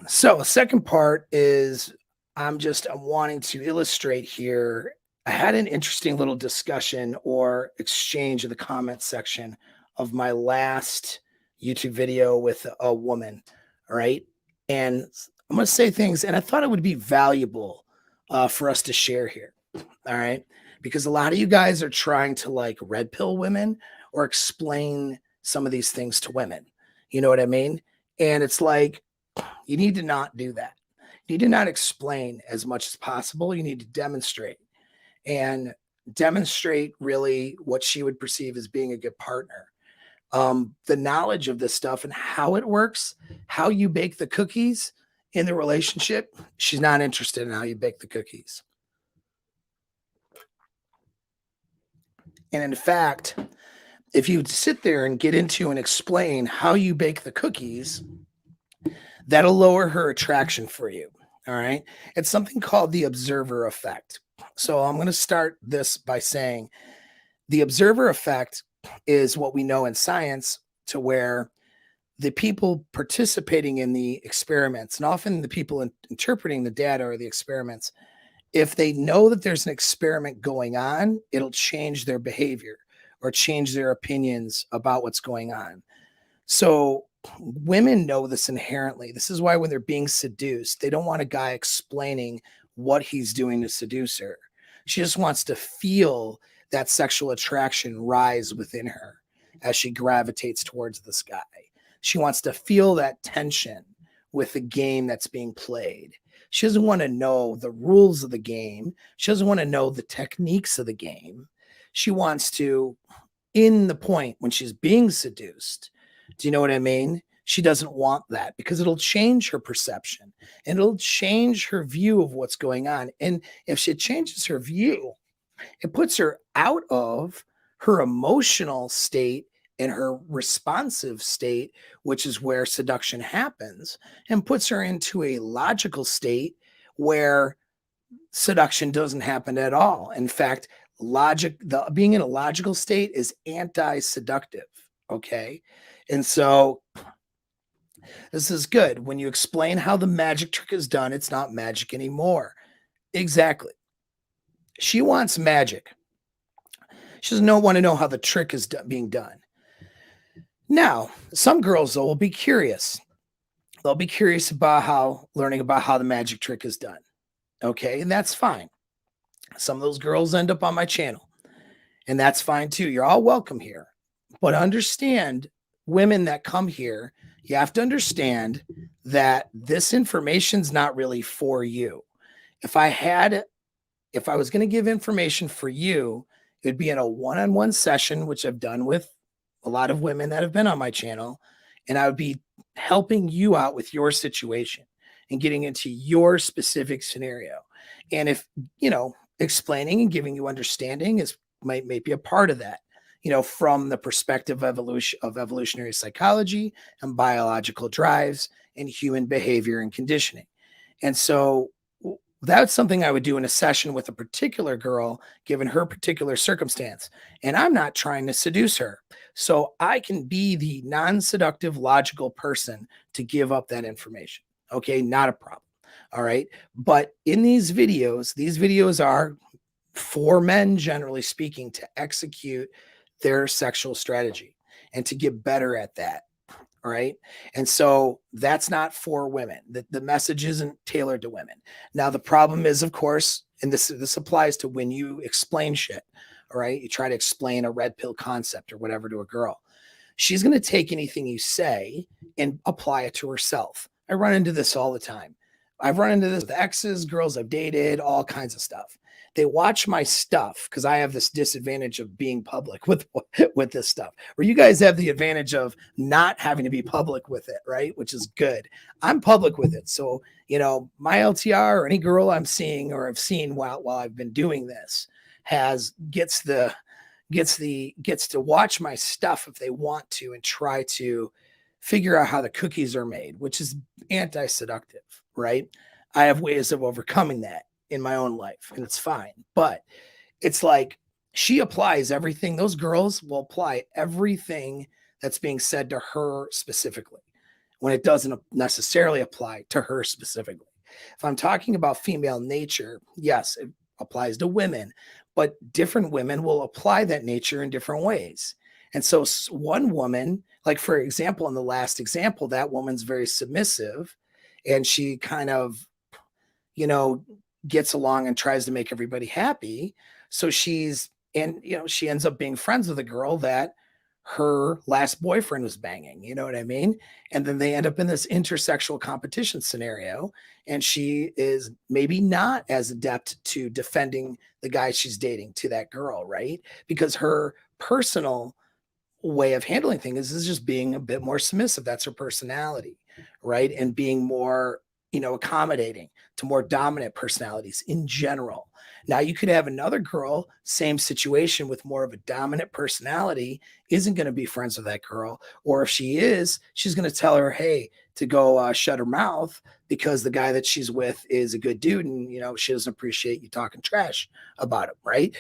So, the second part is I'm wanting to illustrate here. I had an interesting little discussion or exchange in the comment section of my last YouTube video with a woman. All right. And I'm going to say things, and I thought it would be valuable for us to share here. All right. Because a lot of you guys are trying to like red pill women or explain some of these things to women. You know what I mean? And it's like, you need to not do that. You need to not explain as much as possible. You need to demonstrate and demonstrate really what she would perceive as being a good partner. The knowledge of this stuff and how it works, how you bake the cookies in the relationship. She's not interested in how you bake the cookies. And in fact, if you sit there and get into and explain how you bake the cookies, that'll lower her attraction for you. All right. It's something called the observer effect. So I'm going to start this by saying the observer effect is what we know in science, to where the people participating in the experiments, and often the people interpreting the data or the experiments, if they know that there's an experiment going on, it'll change their behavior or change their opinions about what's going on. So women know this inherently. This is why when they're being seduced, they don't want a guy explaining what he's doing to seduce her. She just wants to feel that sexual attraction rise within her as she gravitates towards this guy. She wants to feel that tension with the game that's being played. She doesn't want to know the rules of the game. She doesn't want to know the techniques of the game. She wants to, in the point when she's being seduced, do you know what I mean? She doesn't want that because it'll change her perception and it'll change her view of what's going on. And if she changes her view, it puts her out of her emotional state and her responsive state, which is where seduction happens, and puts her into a logical state where seduction doesn't happen at all. In fact, being in a logical state is anti-seductive. Okay. And so this is good. When you explain how the magic trick is done, it's not magic anymore. Exactly. She wants magic. She doesn't want to know how the trick is being done. Now, some girls, though, will be curious. They'll be curious about learning about how the magic trick is done. Okay. And that's fine. Some of those girls end up on my channel, and that's fine too. You're all welcome here. But understand, women that come here, you have to understand that this information's not really for you. If I was going to give information for you, it would be in a one-on-one session, which I've done with a lot of women that have been on my channel. And I would be helping you out with your situation and getting into your specific scenario. And if, explaining and giving you understanding might be a part of that, from the perspective of evolutionary psychology and biological drives and human behavior and conditioning. And so that's something I would do in a session with a particular girl, given her particular circumstance. And I'm not trying to seduce her. So I can be the non-seductive, logical person to give up that information. Okay, not a problem. All right. But in these videos are for men, generally speaking, to execute their sexual strategy and to get better at that. All right. And so that's not for women. The message isn't tailored to women. Now, the problem is, of course, and this applies to when you explain shit. All right. You try to explain a red pill concept or whatever to a girl. She's going to take anything you say and apply it to herself. I run into this all the time. I've run into this with exes, girls I've dated, all kinds of stuff. They watch my stuff because I have this disadvantage of being public with with this stuff. Where you guys have the advantage of not having to be public with it, right? Which is good. I'm public with it. So, my LTR or any girl I'm seeing or I've seen while I've been doing this gets to watch my stuff if they want to and try to figure out how the cookies are made, which is anti-seductive, right? I have ways of overcoming that in my own life and it's fine. But it's like she applies everything. Those girls will apply everything that's being said to her specifically when it doesn't necessarily apply to her specifically. If I'm talking about female nature, yes, it applies to women, but different women will apply that nature in different ways. And so, one woman, like for example, in the last example, that woman's very submissive and she kind of, you know, gets along and tries to make everybody happy. So she ends up being friends with a girl that her last boyfriend was banging, you know what I mean? And then they end up in this intersexual competition scenario. And she is maybe not as adept to defending the guy she's dating to that girl, right? Because her personal way of handling things is just being a bit more submissive. That's her personality, right? And being more, accommodating to more dominant personalities in general. Now, you could have another girl, same situation with more of a dominant personality, isn't going to be friends with that girl. Or if she is, she's going to tell her, hey, to go shut her mouth because the guy that she's with is a good dude and, she doesn't appreciate you talking trash about him, right?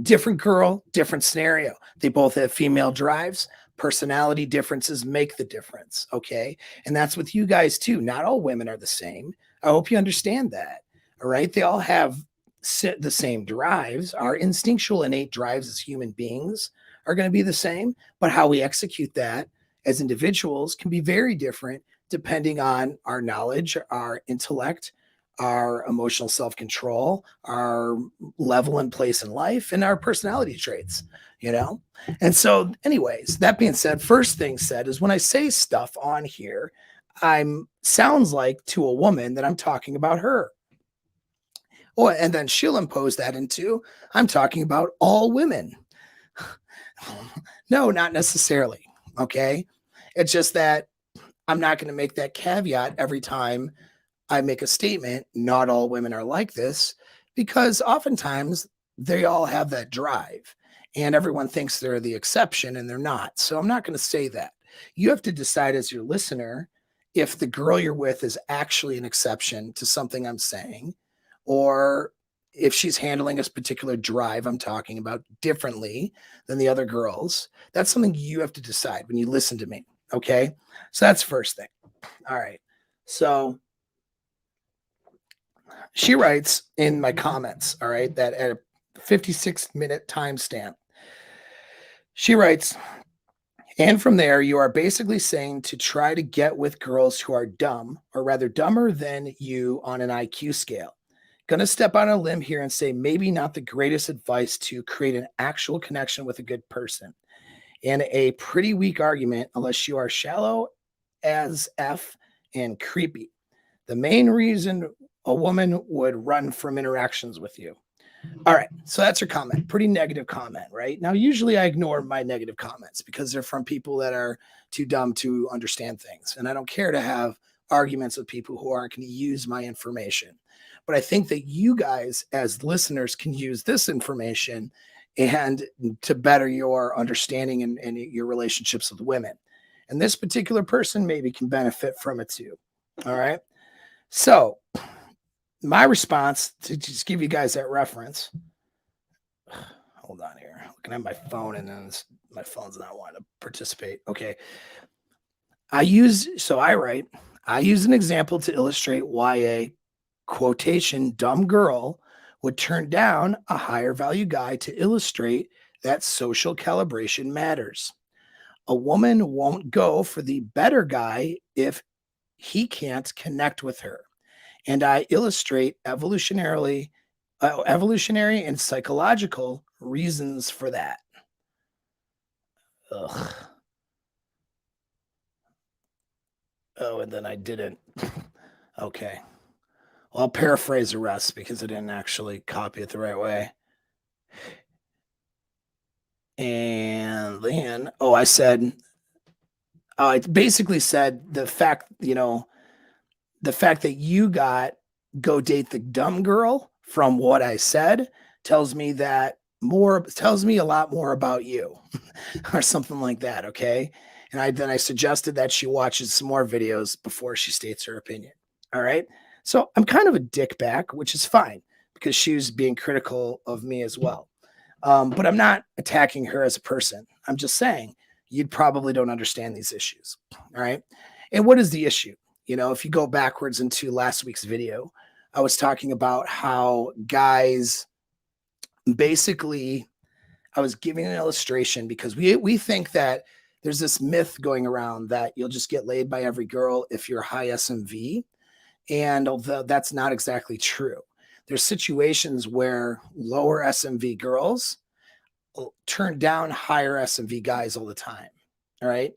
Different girl, different scenario. They both have female drives. Personality differences make the difference. Okay. And that's with you guys too. Not all women are the same. I hope you understand that. All right. They all have the same drives. Our instinctual innate drives as human beings are going to be the same, but how we execute that as individuals can be very different depending on our knowledge, our intellect, our emotional self-control, our level and place in life, and our personality traits, you know? And so, anyways, that being said, first thing said is when I say stuff on here, I'm sounds like to a woman that I'm talking about her. Oh, and then she'll impose that into I'm talking about all women. No, not necessarily. Okay. It's just that I'm not going to make that caveat every time I make a statement, not all women are like this, because oftentimes they all have that drive and everyone thinks they're the exception and they're not. So I'm not going to say that. You have to decide as your listener if the girl you're with is actually an exception to something I'm saying, or if she's handling a particular drive I'm talking about differently than the other girls. That's something you have to decide when you listen to me. Okay. So that's first thing. All right. So she writes in my comments, all right, that at a 56-minute timestamp, she writes, and from there, you are basically saying to try to get with girls who are dumb, or rather dumber than you on an IQ scale. Gonna step on a limb here and say maybe not the greatest advice to create an actual connection with a good person. And a pretty weak argument unless you are shallow as F and creepy. The main reason a woman would run from interactions with you. All right. So that's her comment. Pretty negative comment, right? Now, usually I ignore my negative comments because they're from people that are too dumb to understand things. And I don't care to have arguments with people who aren't going to use my information. But I think that you guys, as listeners, can use this information and to better your understanding and your relationships with women. And this particular person maybe can benefit from it too. All right. So, my response to just give you guys that reference. Hold on here. Looking at my phone and then my phone's not wanting to participate. Okay. I use an example to illustrate why a quotation dumb girl would turn down a higher value guy to illustrate that social calibration matters. A woman won't go for the better guy if he can't connect with her. And I illustrate evolutionary and psychological reasons for that. Ugh. Oh, and then I didn't. Okay. Well, I'll paraphrase the rest because I didn't actually copy it the right way. And then, I basically said the fact that you got go date the dumb girl from what I said tells me a lot more about you or something like that. Okay. And I suggested that she watches some more videos before she states her opinion. All right. So I'm kind of a dick back, which is fine because she was being critical of me as well. But I'm not attacking her as a person. I'm just saying you probably don't understand these issues. All right. And what is the issue? If you go backwards into last week's video, I was talking about how guys basically, I was giving an illustration because we think that there's this myth going around that you'll just get laid by every girl if you're high SMV. And although that's not exactly true, there's situations where lower SMV girls turn down higher SMV guys all the time. All right.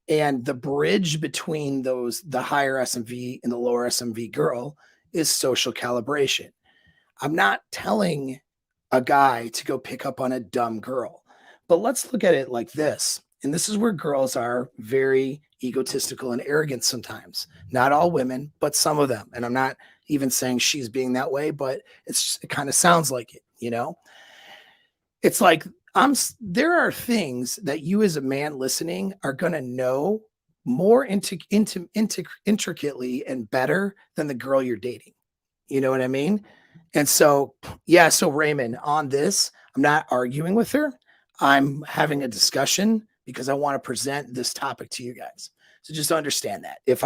And the bridge between the higher SMV and the lower SMV girl is social calibration. I'm not telling a guy to go pick up on a dumb girl, but let's look at it like this. And this is where girls are very egotistical and arrogant sometimes. Not all women, but some of them. And I'm not even saying she's being that way, but it kind of sounds like it. It's like there are things that you as a man listening are going to know more intricately and better than the girl you're dating. You know what I mean? And so, yeah, so Raymond, on this, I'm not arguing with her. I'm having a discussion because I want to present this topic to you guys. So just understand that. If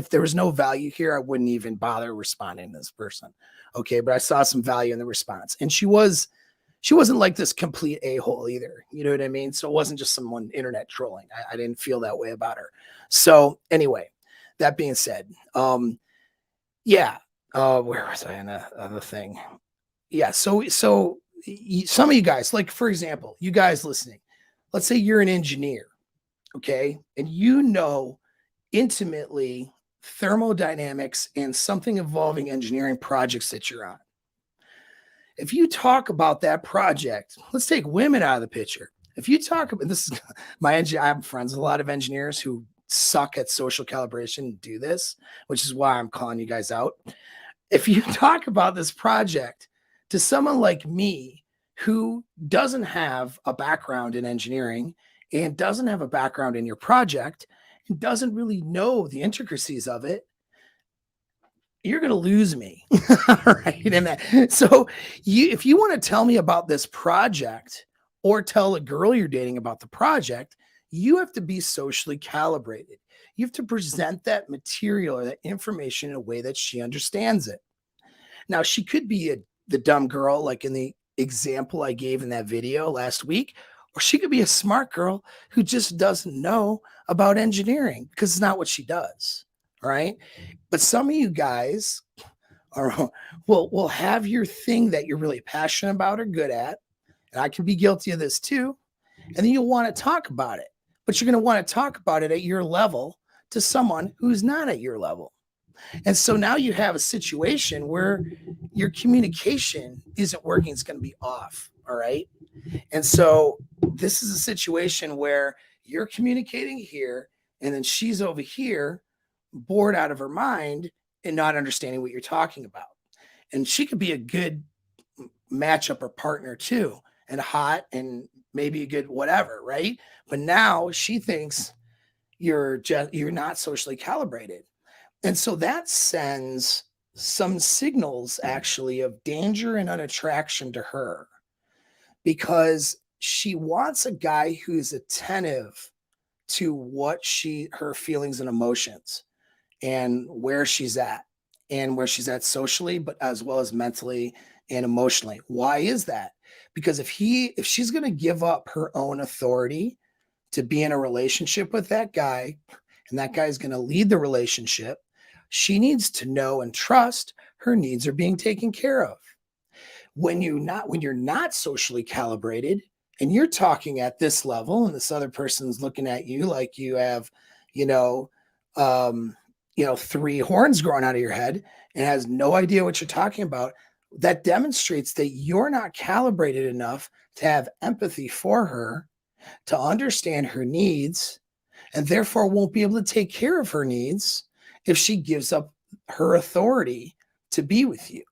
there was no value here, I wouldn't even bother responding to this person. Okay, but I saw some value in the response. And she wasn't like this complete a-hole either. You know what I mean? So it wasn't just someone internet trolling. I didn't feel that way about her. So anyway, that being said, yeah. Where was I in the other thing? Yeah. So some of you guys, like for example, you guys listening, let's say you're an engineer, okay, and intimately thermodynamics and something involving engineering projects that you're on. If you talk about that project, let's take women out of the picture. If you talk about this, is I'm friends with a lot of engineers who suck at social calibration and do this, which is why I'm calling you guys out. If you talk about this project to someone like me who doesn't have a background in engineering and doesn't have a background in your project and doesn't really know the intricacies of it, you're going to lose me. Right. And so if you want to tell me about this project or tell a girl you're dating about the project, you have to be socially calibrated. You have to present that material or that information in a way that she understands it. Now, she could be the dumb girl, like in the example I gave in that video last week, or she could be a smart girl who just doesn't know about engineering because it's not what she does. All right. But some of you guys will have your thing that you're really passionate about or good at. And I can be guilty of this too. And then you'll want to talk about it, but you're going to want to talk about it at your level to someone who's not at your level. And so now you have a situation where your communication isn't working. It's going to be off. All right. And so this is a situation where you're communicating here and then she's over here bored out of her mind and not understanding what you're talking about. And she could be a good matchup or partner too, and hot and maybe a good whatever, right? But now she thinks you're not socially calibrated. And so that sends some signals actually of danger and unattraction to her because she wants a guy who's attentive to her feelings and emotions and where she's at socially, but as well as mentally and emotionally. Why is that? Because if she's going to give up her own authority to be in a relationship with that guy, and that guy is going to lead the relationship, she needs to know and trust her needs are being taken care of. When you're not socially calibrated and you're talking at this level and this other person's looking at you like you have, three horns growing out of your head and has no idea what you're talking about, that demonstrates that you're not calibrated enough to have empathy for her, to understand her needs, and therefore won't be able to take care of her needs if she gives up her authority to be with you.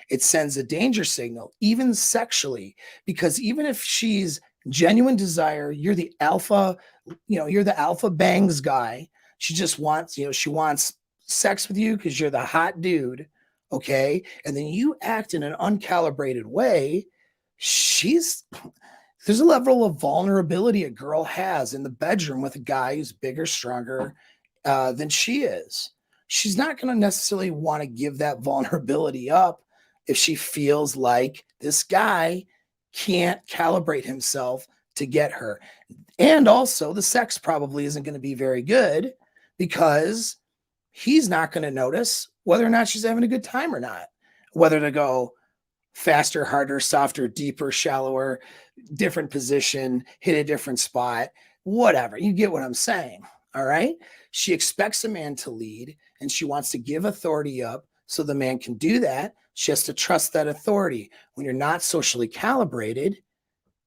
It sends a danger signal, even sexually, because even if she's genuine desire, you're the alpha bangs guy. She just wants, she wants sex with you because you're the hot dude. Okay. And then you act in an uncalibrated way. She's, there's a level of vulnerability a girl has in the bedroom with a guy who's bigger, stronger than she is. She's not going to necessarily want to give that vulnerability up if she feels like this guy can't calibrate himself to get her. And also, the sex probably isn't going to be very good because he's not going to notice whether or not she's having a good time or not, whether to go faster, harder, softer, deeper, shallower, different position, hit a different spot, whatever. You get what I'm saying. All right. She expects a man to lead and she wants to give authority up so the man can do that. She has to trust that authority. When you're not socially calibrated,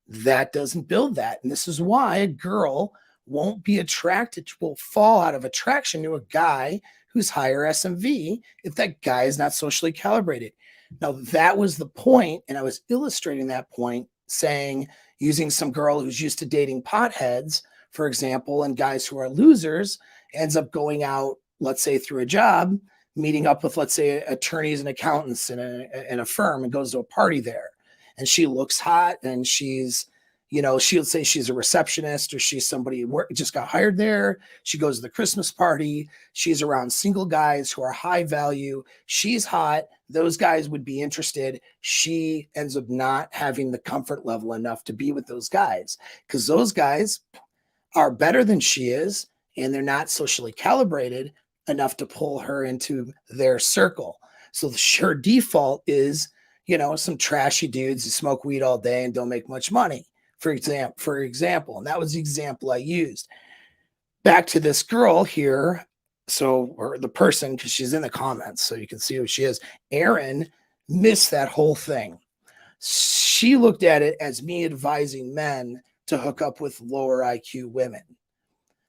that doesn't build that. And this is why a girl won't be attracted, will fall out of attraction to a guy who's higher SMV if that guy is not socially calibrated. Now, that was the point, and I was illustrating that point, saying, using some girl who's used to dating potheads, for example, and guys who are losers, ends up going out, let's say through a job, meeting up with, let's say, attorneys and accountants in a firm and goes to a party there. And she looks hot and she's, she'll say she's a receptionist or she's somebody who just got hired there. She goes to the Christmas party. She's around single guys who are high value. She's hot. Those guys would be interested. She ends up not having the comfort level enough to be with those guys because those guys are better than she is and they're not socially calibrated enough to pull her into their circle. So her default is, some trashy dudes who smoke weed all day and don't make much money, for example. And that was the example I used. Back to this girl here. Or the person, because she's in the comments, so you can see who she is. Erin missed that whole thing. She looked at it as me advising men to hook up with lower IQ women.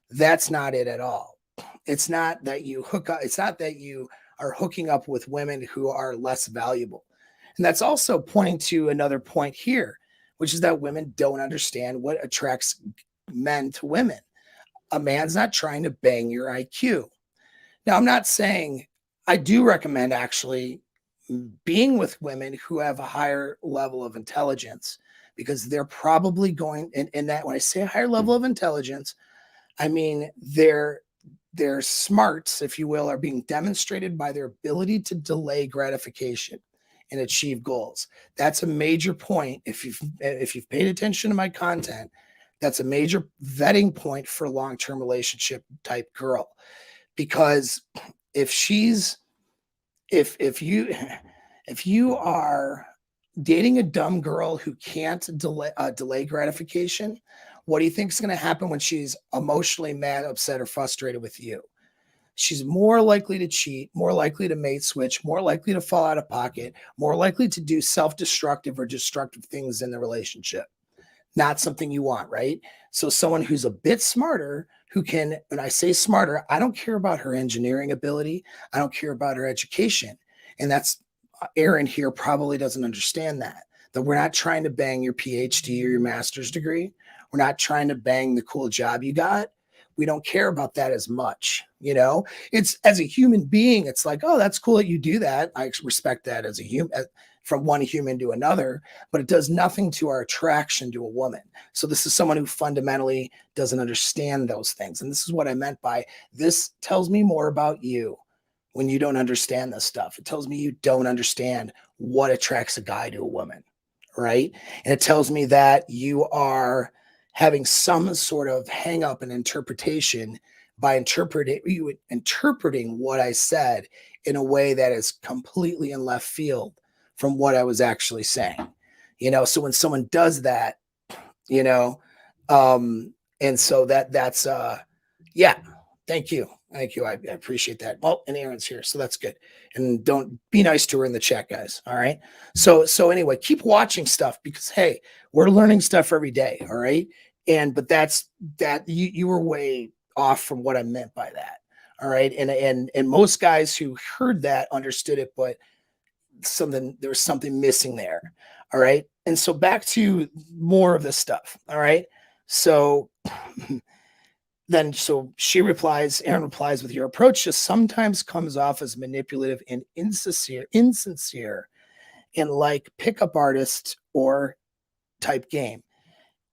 That's not it at all. It's not that you hook up. It's not that you are hooking up with women who are less valuable. And that's also pointing to another point here, which is that women don't understand what attracts men to women. A man's not trying to bang your IQ. Now, I'm not saying, I do recommend actually being with women who have a higher level of intelligence, because they're probably going, and that when I say a higher level of intelligence, I mean their smarts, if you will, are being demonstrated by their ability to delay gratification and achieve goals. That's a major point. If you've paid attention to my content, that's a major vetting point for long-term relationship type girl. Because if you are dating a dumb girl who can't delay gratification, what do you think is going to happen when she's emotionally mad, upset, or frustrated with you? She's more likely to cheat, more likely to mate switch, more likely to fall out of pocket, more likely to do self-destructive or destructive things in the relationship. Not something you want, right? So someone who's a bit smarter, who can, when I say smarter, I don't care about her engineering ability. I don't care about her education. And that's, Erin here probably doesn't understand that we're not trying to bang your PhD or your master's degree. We're not trying to bang the cool job you got. We don't care about that as much. It's, as a human being, it's like, oh, that's cool that you do that. I respect that as a human, from one human to another, but it does nothing to our attraction to a woman. So this is someone who fundamentally doesn't understand those things. And this is what I meant by, this tells me more about you when you don't understand this stuff. It tells me you don't understand what attracts a guy to a woman, right? And it tells me that you are having some sort of hang up in interpretation by interpreting what I said in a way that is completely in left field from what I was actually saying. So when someone does that, and so that's yeah, Thank you. Thank you. I appreciate that. Well, and Aaron's here, so that's good. And don't be nice to her in the chat, guys. All right. So anyway, keep watching stuff because hey, we're learning stuff every day. All right. But that's that you were way off from what I meant by that. All right. And most guys who heard that understood it, but there was something missing there. All right. And so back to more of this stuff. All right. So so Aaron replies with your approach just sometimes comes off as manipulative and insincere in like pickup artist or type game.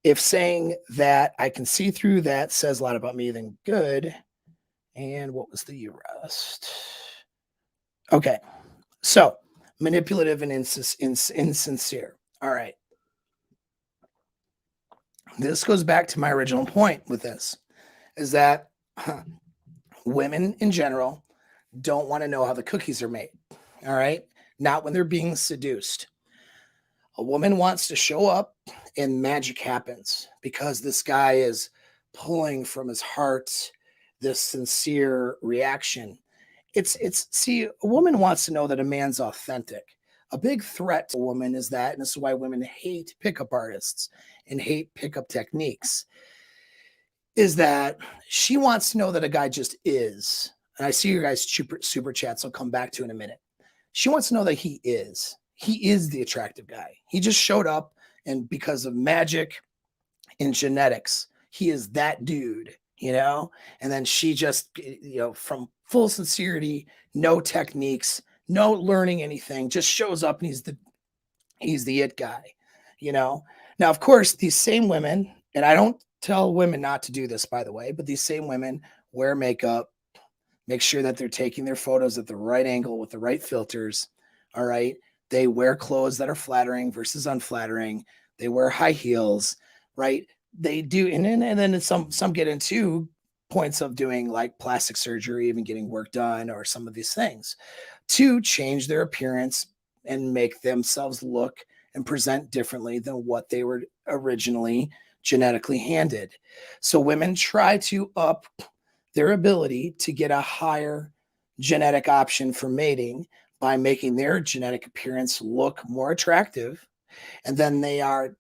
If saying that I can see through that says a lot about me, then good. And what was the rest? Okay. So manipulative and insincere. All right. This goes back to my original point with this is that women in general don't want to know how the cookies are made. All right. Not when they're being seduced. A woman wants to show up and magic happens because this guy is pulling from his heart this sincere reaction. See, a woman wants to know that a man's authentic. A big threat to a woman is that, and this is why women hate pickup artists and hate pickup techniques, is that she wants to know that a guy just is. And I see your guys' super chats I'll come back to in a minute. She wants to know that he is. He is the attractive guy. He just showed up, and because of magic and genetics, he is that dude, And then she just, from full sincerity, no techniques, no learning anything, just shows up and he's the it guy, Now, of course, these same women, and I don't tell women not to do this, by the way, but these same women wear makeup, make sure that they're taking their photos at the right angle with the right filters. All right. They wear clothes that are flattering versus unflattering. They wear high heels, right? They do. And then some get into points of doing like plastic surgery, even getting work done or some of these things to change their appearance and make themselves look and present differently than what they were originally genetically handed. So women try to up their ability to get a higher genetic option for mating by making their genetic appearance look more attractive. And then they are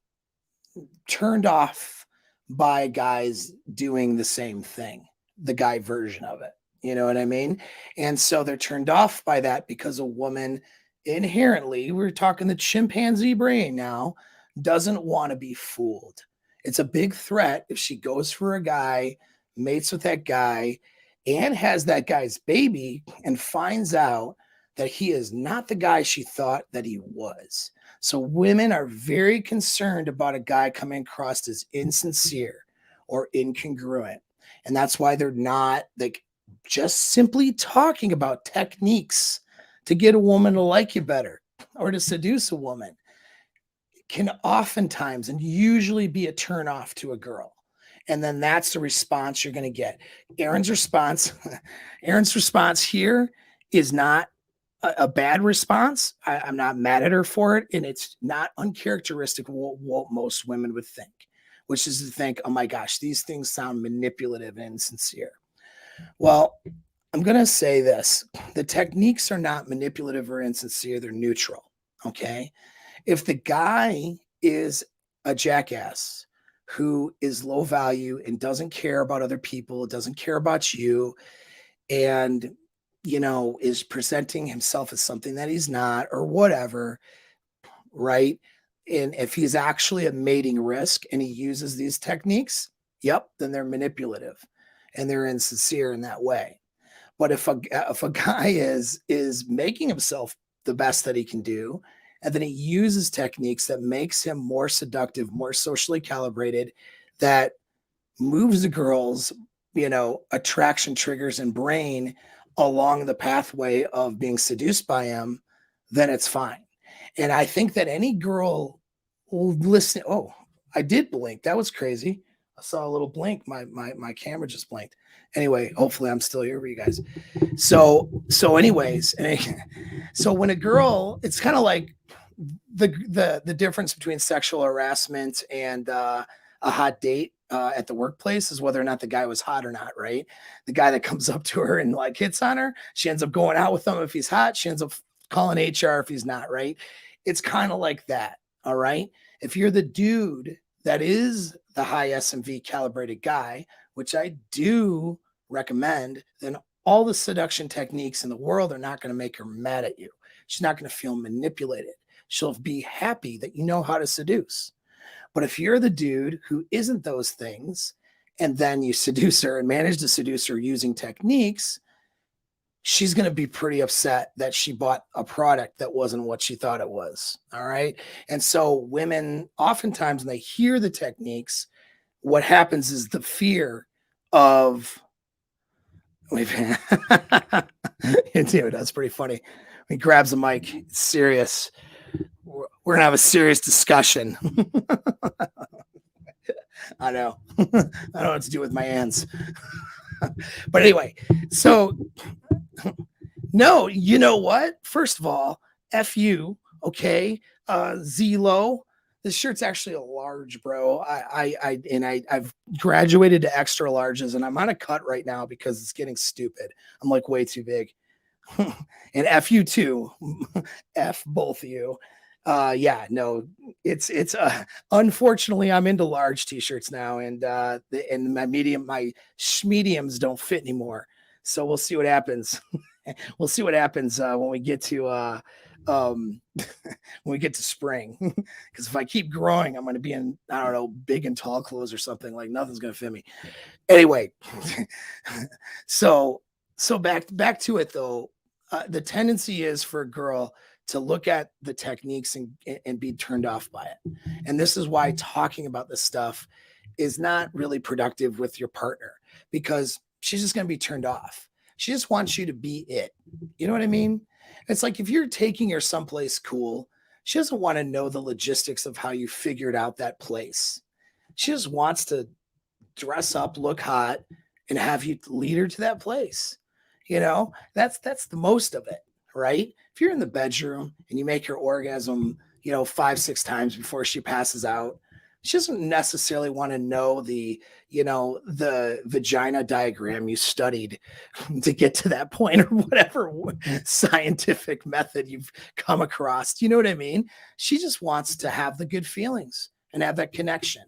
turned off by guys doing the same thing, the guy version of it. You know what I mean? And so they're turned off by that because a woman inherently, we're talking the chimpanzee brain now, doesn't want to be fooled. It's a big threat if she goes for a guy, mates with that guy, and has that guy's baby and finds out that he is not the guy she thought that he was. So women are very concerned about a guy coming across as insincere or incongruent. And that's why they're not like just simply talking about techniques to get a woman to like you better or to seduce a woman can oftentimes and usually be a turnoff to a girl. And then that's the response you're going to get. Aaron's response here is not a bad response. I'm not mad at her for it. And it's not uncharacteristic of what most women would think, which is to think, oh my gosh, these things sound manipulative and insincere. Well, I'm going to say this. The techniques are not manipulative or insincere. They're neutral. Okay. If the guy is a jackass who is low value and doesn't care about other people, doesn't care about you, and, is presenting himself as something that he's not or whatever, right? And if he's actually a mating risk and he uses these techniques, yep, then they're manipulative and they're insincere in that way. But if a guy is making himself the best that he can do, and then he uses techniques that makes him more seductive, more socially calibrated, that moves the girl's, attraction triggers and brain along the pathway of being seduced by him, then it's fine. And I think that any girl will listen. Oh, I did blink. That was crazy. I saw a little blink. My camera just blinked. Anyway, hopefully I'm still here for you guys. So anyways, so when a girl, it's kind of like the difference between sexual harassment and a hot date at the workplace is whether or not the guy was hot or not, right? The guy that comes up to her and like hits on her, she ends up going out with him if he's hot. She ends up calling HR if he's not, right? It's kind of like that. All right. If you're the dude that is the high SMV calibrated guy, which I do recommend, then all the seduction techniques in the world are not going to make her mad at you. She's not going to feel manipulated. She'll be happy that you know how to seduce. But if you're the dude who isn't those things, and then you seduce her and manage to seduce her using techniques, she's going to be pretty upset that she bought a product that wasn't what she thought it was. All right. And so women, oftentimes, when they hear the techniques, what happens is the fear of, dude, that's pretty funny. He grabs the mic. It's serious. We're going to have a serious discussion. I know. I don't know what to do with my hands. But anyway, so no, you know what? First of all, F you, okay? Z-Lo. This shirt's actually a large, bro. I've graduated to extra larges, and I'm on a cut right now because it's getting stupid. I'm like way too big. And F you too. F both of you. Yeah, no, it's unfortunately I'm into large t-shirts now, and my mediums don't fit anymore. So we'll see what happens. We'll see what happens when we get to when we get to spring. Because if I keep growing, I'm going to be in, I don't know, big and tall clothes or something. Like nothing's going to fit me. Anyway, so back to it though. The tendency is for a girl to look at the techniques and be turned off by it. And this is why talking about this stuff is not really productive with your partner, because she's just going to be turned off. She just wants you to be it. You know what I mean? It's like if you're taking her someplace cool, she doesn't want to know the logistics of how you figured out that place. She just wants to dress up, look hot, and have you lead her to that place. You know, that's the most of it, right? If you're in the bedroom and you make her orgasm, 5-6 times before she passes out, she doesn't necessarily want to know the vagina diagram you studied to get to that point, or whatever scientific method you've come across. You know what I mean? She just wants to have the good feelings and have that connection.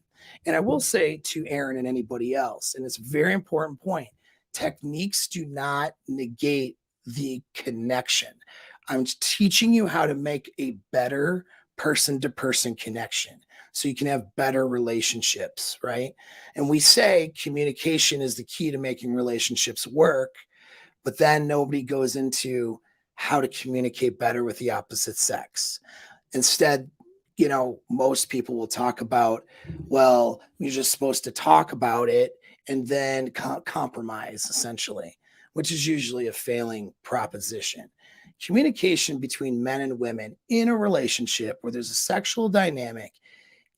And I will say to Aaron and anybody else, and it's a very important point, techniques do not negate the connection. I'm teaching you how to make a better person-to-person connection so you can have better relationships, right? And we say communication is the key to making relationships work, but then nobody goes into how to communicate better with the opposite sex. Instead, most people will talk about, well, you're just supposed to talk about it and then compromise, essentially, which is usually a failing proposition. Communication between men and women in a relationship where there's a sexual dynamic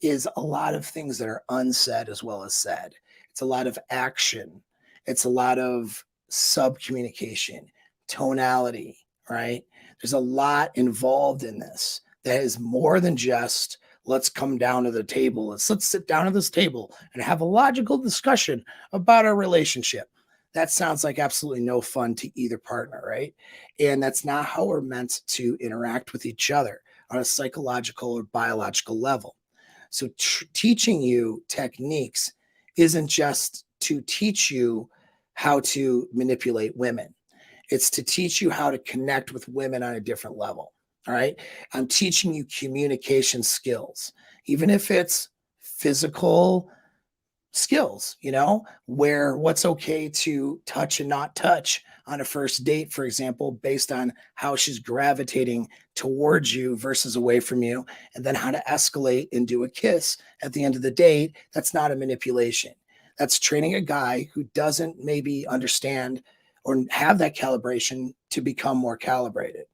is a lot of things that are unsaid as well as said. It's a lot of action. It's a lot of sub-communication, tonality, right? There's a lot involved in this that is more than just let's come down to the table. Let's sit down at this table and have a logical discussion about our relationship. That sounds like absolutely no fun to either partner, right? And that's not how we're meant to interact with each other on a psychological or biological level. So teaching you techniques isn't just to teach you how to manipulate women. It's to teach you how to connect with women on a different level. All right. I'm teaching you communication skills, even if it's physical skills, where what's okay to touch and not touch on a first date, for example, based on how she's gravitating towards you versus away from you, and then how to escalate and do a kiss at the end of the date. That's not a manipulation. That's training a guy who doesn't maybe understand or have that calibration to become more calibrated.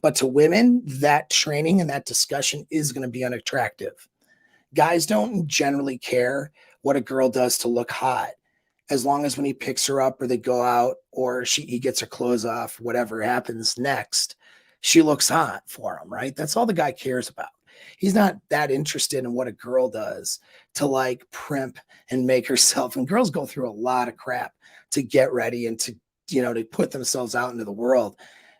But to women, that training and that discussion is going to be unattractive. Guys don't generally care what a girl does to look hot, as long as when he picks her up or they go out or he gets her clothes off, whatever happens next, she looks hot for him, right? That's all the guy cares about. He's not that interested in what a girl does to like primp and make herself. And girls go through a lot of crap to get ready and to, to put themselves out into the world.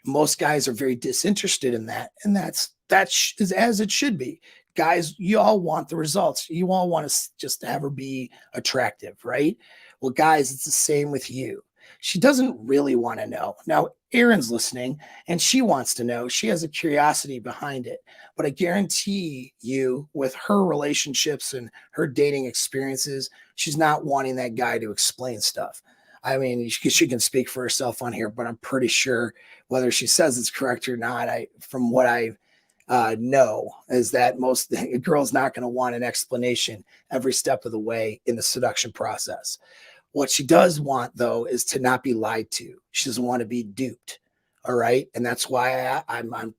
Most guys are very disinterested in that. And is as it should be. Guys, you all want the results. You all want to just have her be attractive, right? Well, guys, it's the same with you. She doesn't really want to know. Now, Erin's listening and she wants to know. She has a curiosity behind it. But I guarantee you, with her relationships and her dating experiences, she's not wanting that guy to explain stuff. I mean, she can speak for herself on here, but I'm pretty sure whether she says it's correct or not, from what I know, is that most a girl's not going to want an explanation every step of the way in the seduction process. What she does want, though, is to not be lied to. She doesn't want to be duped. All right. And that's why I'm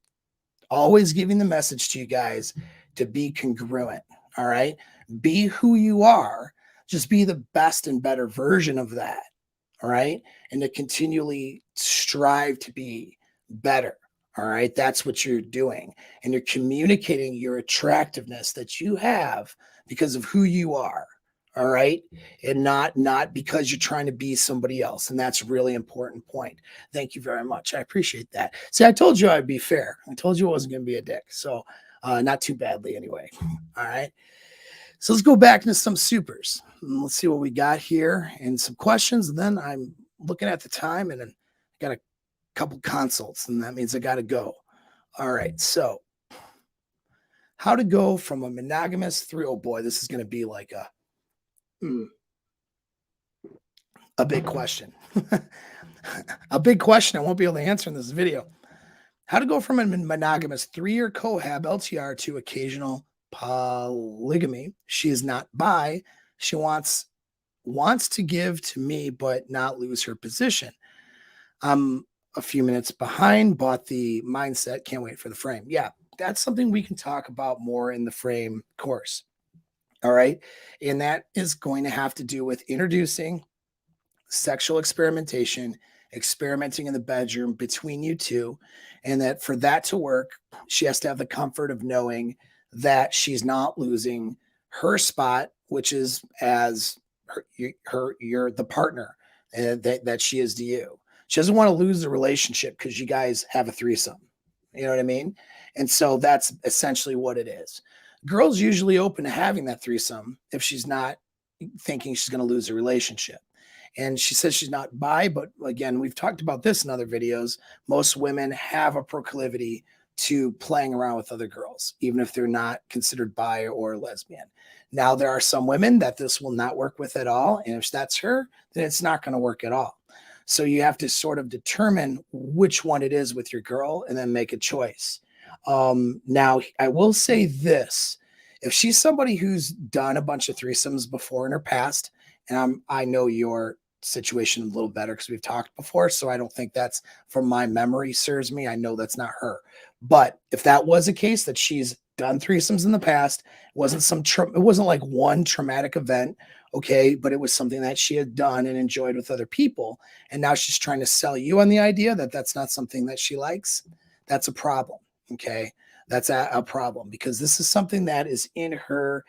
always giving the message to you guys to be congruent. All right. Be who you are. Just be the best and better version of that. All right. And to continually strive to be better. All right. That's what you're doing. And you're communicating your attractiveness that you have because of who you are. All right. And not because you're trying to be somebody else. And that's a really important point. Thank you very much. I appreciate that. See, I told you I'd be fair. I told you I wasn't going to be a dick. So not too badly anyway. All right. So let's go back into some supers. Let's see what we got here and some questions. And then I'm looking at the time and then I got a couple consults and that means I got to go. All right. So how to go from a monogamous oh boy, this is going to be like a big question. A big question I won't be able to answer in this video. How to go from a monogamous 3-year cohab LTR to occasional polygamy. She is not bi. She wants to give to me, but not lose her position. I'm a few minutes behind, bought the mindset. Can't wait for the frame. Yeah, that's something we can talk about more in the frame course. All right. And that is going to have to do with introducing sexual experimentation, experimenting in the bedroom between you two. And that for that to work, she has to have the comfort of knowing that she's not losing her spot, which is as you're the partner that she is to you. She doesn't want to lose the relationship because you guys have a threesome. You know what I mean? And so that's essentially what it is. Girls usually open to having that threesome if she's not thinking she's going to lose a relationship. And she says she's not bi, but again, we've talked about this in other videos. Most women have a proclivity to playing around with other girls, even if they're not considered bi or lesbian. Now, there are some women that this will not work with at all. And if that's her, then it's not going to work at all. So you have to sort of determine which one it is with your girl and then make a choice. Now, I will say this. If she's somebody who's done a bunch of threesomes before in her past, and I know your situation a little better because we've talked before, so I don't think that's, from my memory serves me, I know that's not her. But if that was a case that she's done threesomes in the past, it wasn't like one traumatic event, okay, but it was something that she had done and enjoyed with other people, and now she's trying to sell you on the idea that that's not something that she likes, that's a problem. Okay, that's a problem because this is something that is in her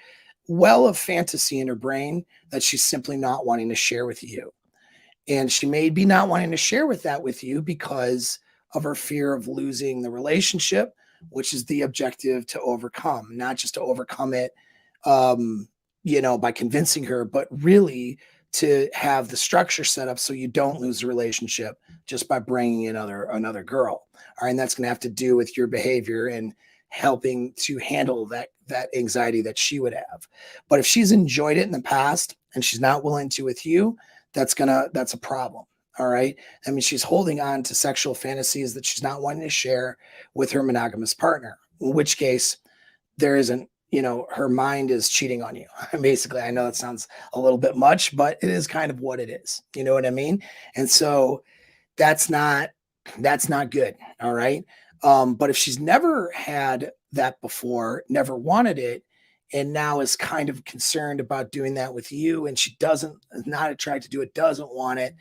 well of fantasy in her brain that she's simply not wanting to share with you. And she may be not wanting to share with you because of her fear of losing the relationship, which is the objective to overcome, not just to overcome it, by convincing her, but really to have the structure set up so you don't lose the relationship just by bringing in another girl. All right, and that's going to have to do with your behavior and helping to handle that anxiety that she would have. But if she's enjoyed it in the past and she's not willing to with you, that's a problem. All right. I mean, she's holding on to sexual fantasies that she's not wanting to share with her monogamous partner, in which case there isn't, her mind is cheating on you. Basically, I know that sounds a little bit much, but it is kind of what it is. You know what I mean? And so that's not good. All right. But if she's never had that before, never wanted it, and now is kind of concerned about doing that with you, and she is not attracted to it, doesn't want it,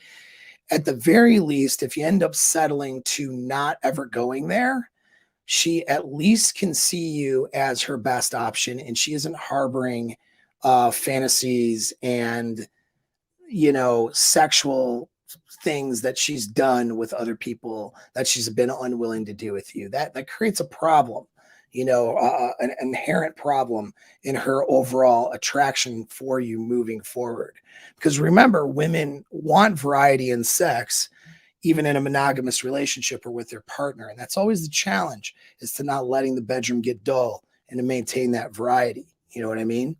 at the very least, if you end up settling to not ever going there, she at least can see you as her best option, and she isn't harboring fantasies and, sexual things that she's done with other people that she's been unwilling to do with you. That creates a problem, an inherent problem in her overall attraction for you moving forward. Because remember, women want variety in sex, even in a monogamous relationship or with their partner. And that's always the challenge, is to not letting the bedroom get dull and to maintain that variety. You know what I mean?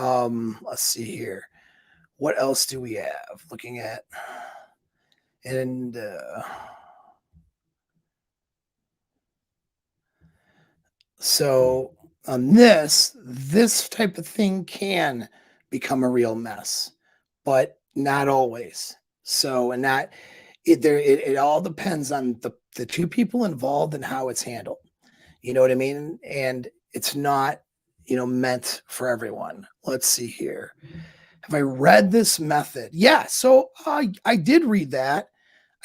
Let's see here. What else do we have? Looking at, and so on this type of thing can become a real mess, but not always. So, and that it all depends on the two people involved and how it's handled. You know what I mean? And it's not, meant for everyone. Let's see here. Have I read this method? Yeah. So I did read that.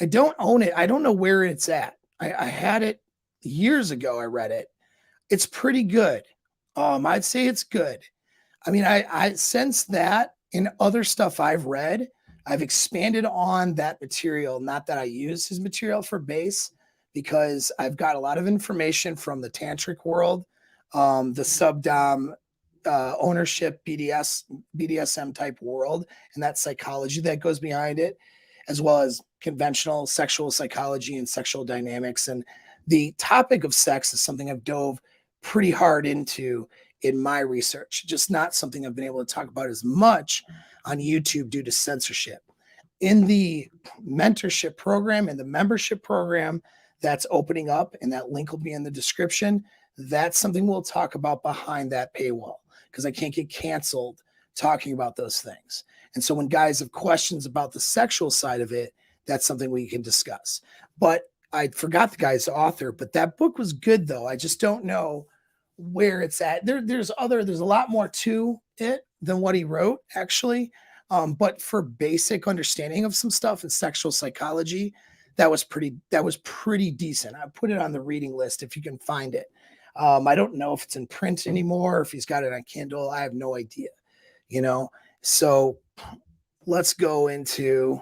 I don't own it. I don't know where it's at. I had it years ago. I read it. It's pretty good. I'd say it's good. I mean, I sense that in other stuff I've read, I've expanded on that material. Not that I use his material for base, because I've got a lot of information from the tantric world, the subdom, ownership, BDSM type world, and that psychology that goes behind it, as well as conventional sexual psychology and sexual dynamics. And the topic of sex is something I've dove pretty hard into in my research, just not something I've been able to talk about as much on YouTube due to censorship. In the mentorship program and the membership program that's opening up, and that link will be in the description, that's something we'll talk about behind that paywall, because I can't get canceled talking about those things. And so when guys have questions about the sexual side of it, that's something we can discuss. But I forgot the guy's author, but that book was good though. I just don't know where it's at. There's a lot more to it than what he wrote, actually. But for basic understanding of some stuff in sexual psychology, that was pretty decent. I put it on the reading list if you can find it. I don't know if it's in print anymore, if he's got it on Kindle. I have no idea, So let's go into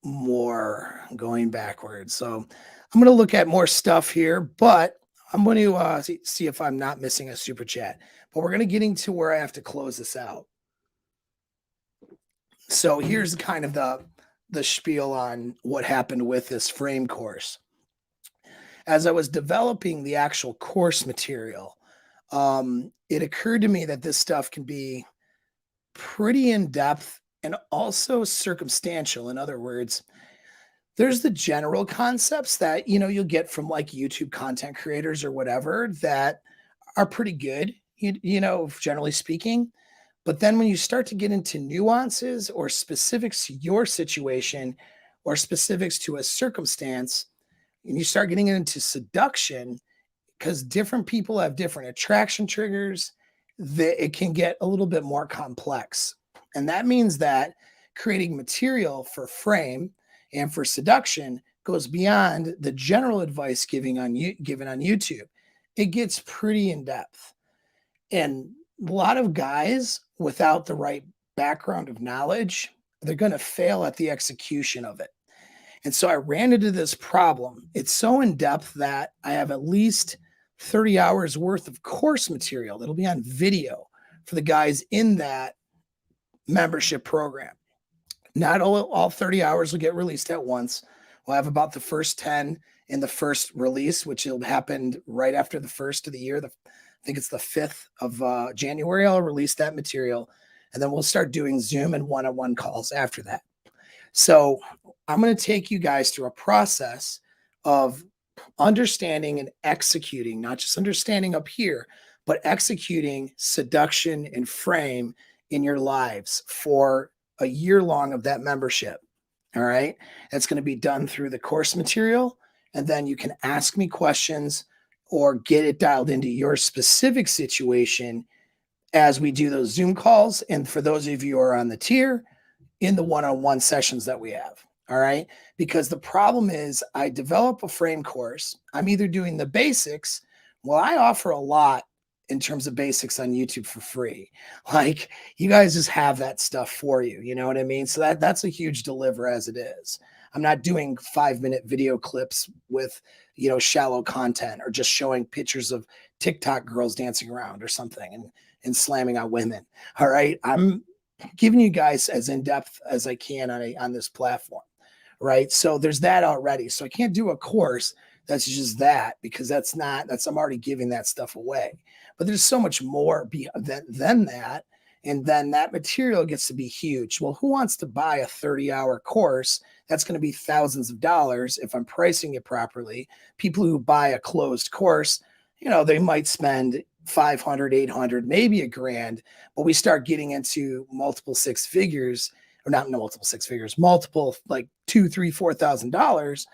more, going backwards. So I'm going to look at more stuff here, but I'm going to see if I'm not missing a super chat. But we're going to get into where I have to close this out. So here's kind of the spiel on what happened with this frame course. As I was developing the actual course material, it occurred to me that this stuff can be pretty in-depth and also circumstantial. In other words, there's the general concepts that, you'll get from like YouTube content creators or whatever that are pretty good, generally speaking. But then when you start to get into nuances or specifics to your situation or specifics to a circumstance, and you start getting into seduction, because different people have different attraction triggers, that it can get a little bit more complex. And that means that creating material for frame and for seduction goes beyond the general advice given on YouTube. It gets pretty in depth. And a lot of guys without the right background of knowledge, they're going to fail at the execution of it. And so I ran into this problem. It's so in depth that I have at least 30 hours worth of course material that'll be on video for the guys in that membership program. Not all 30 hours will get released at once. We'll have about the first 10 in the first release, which will happen right after the first of the year. I think it's the 5th of January. I'll release that material, and then we'll start doing Zoom and one-on-one calls after that. So I'm going to take you guys through a process of understanding and executing, not just understanding up here, but executing seduction and frame in your lives for a year long of that membership. All right. That's going to be done through the course material. And then you can ask me questions or get it dialed into your specific situation as we do those Zoom calls. And for those of you who are on the tier, in the one-on-one sessions that we have. All right. Because the problem is, I develop a frame course. I'm either doing the basics. Well, I offer a lot in terms of basics on YouTube for free. Like, you guys just have that stuff for you. You know what I mean? So that's a huge deliver as it is. I'm not doing 5-minute video clips with, shallow content or just showing pictures of TikTok girls dancing around or something and slamming on women. All right. I'm giving you guys as in depth as I can on this platform. Right. So there's that already. So I can't do a course that's just that, because I'm already giving that stuff away. But there's so much more than that. And then that material gets to be huge. Well, who wants to buy a 30-hour course that's going to be thousands of dollars if I'm pricing it properly? People who buy a closed course, they might spend 500, 800, maybe $1,000, but we start getting into multiple six figures, or not multiple six figures, multiple like $2,000, $3,000, $4,000.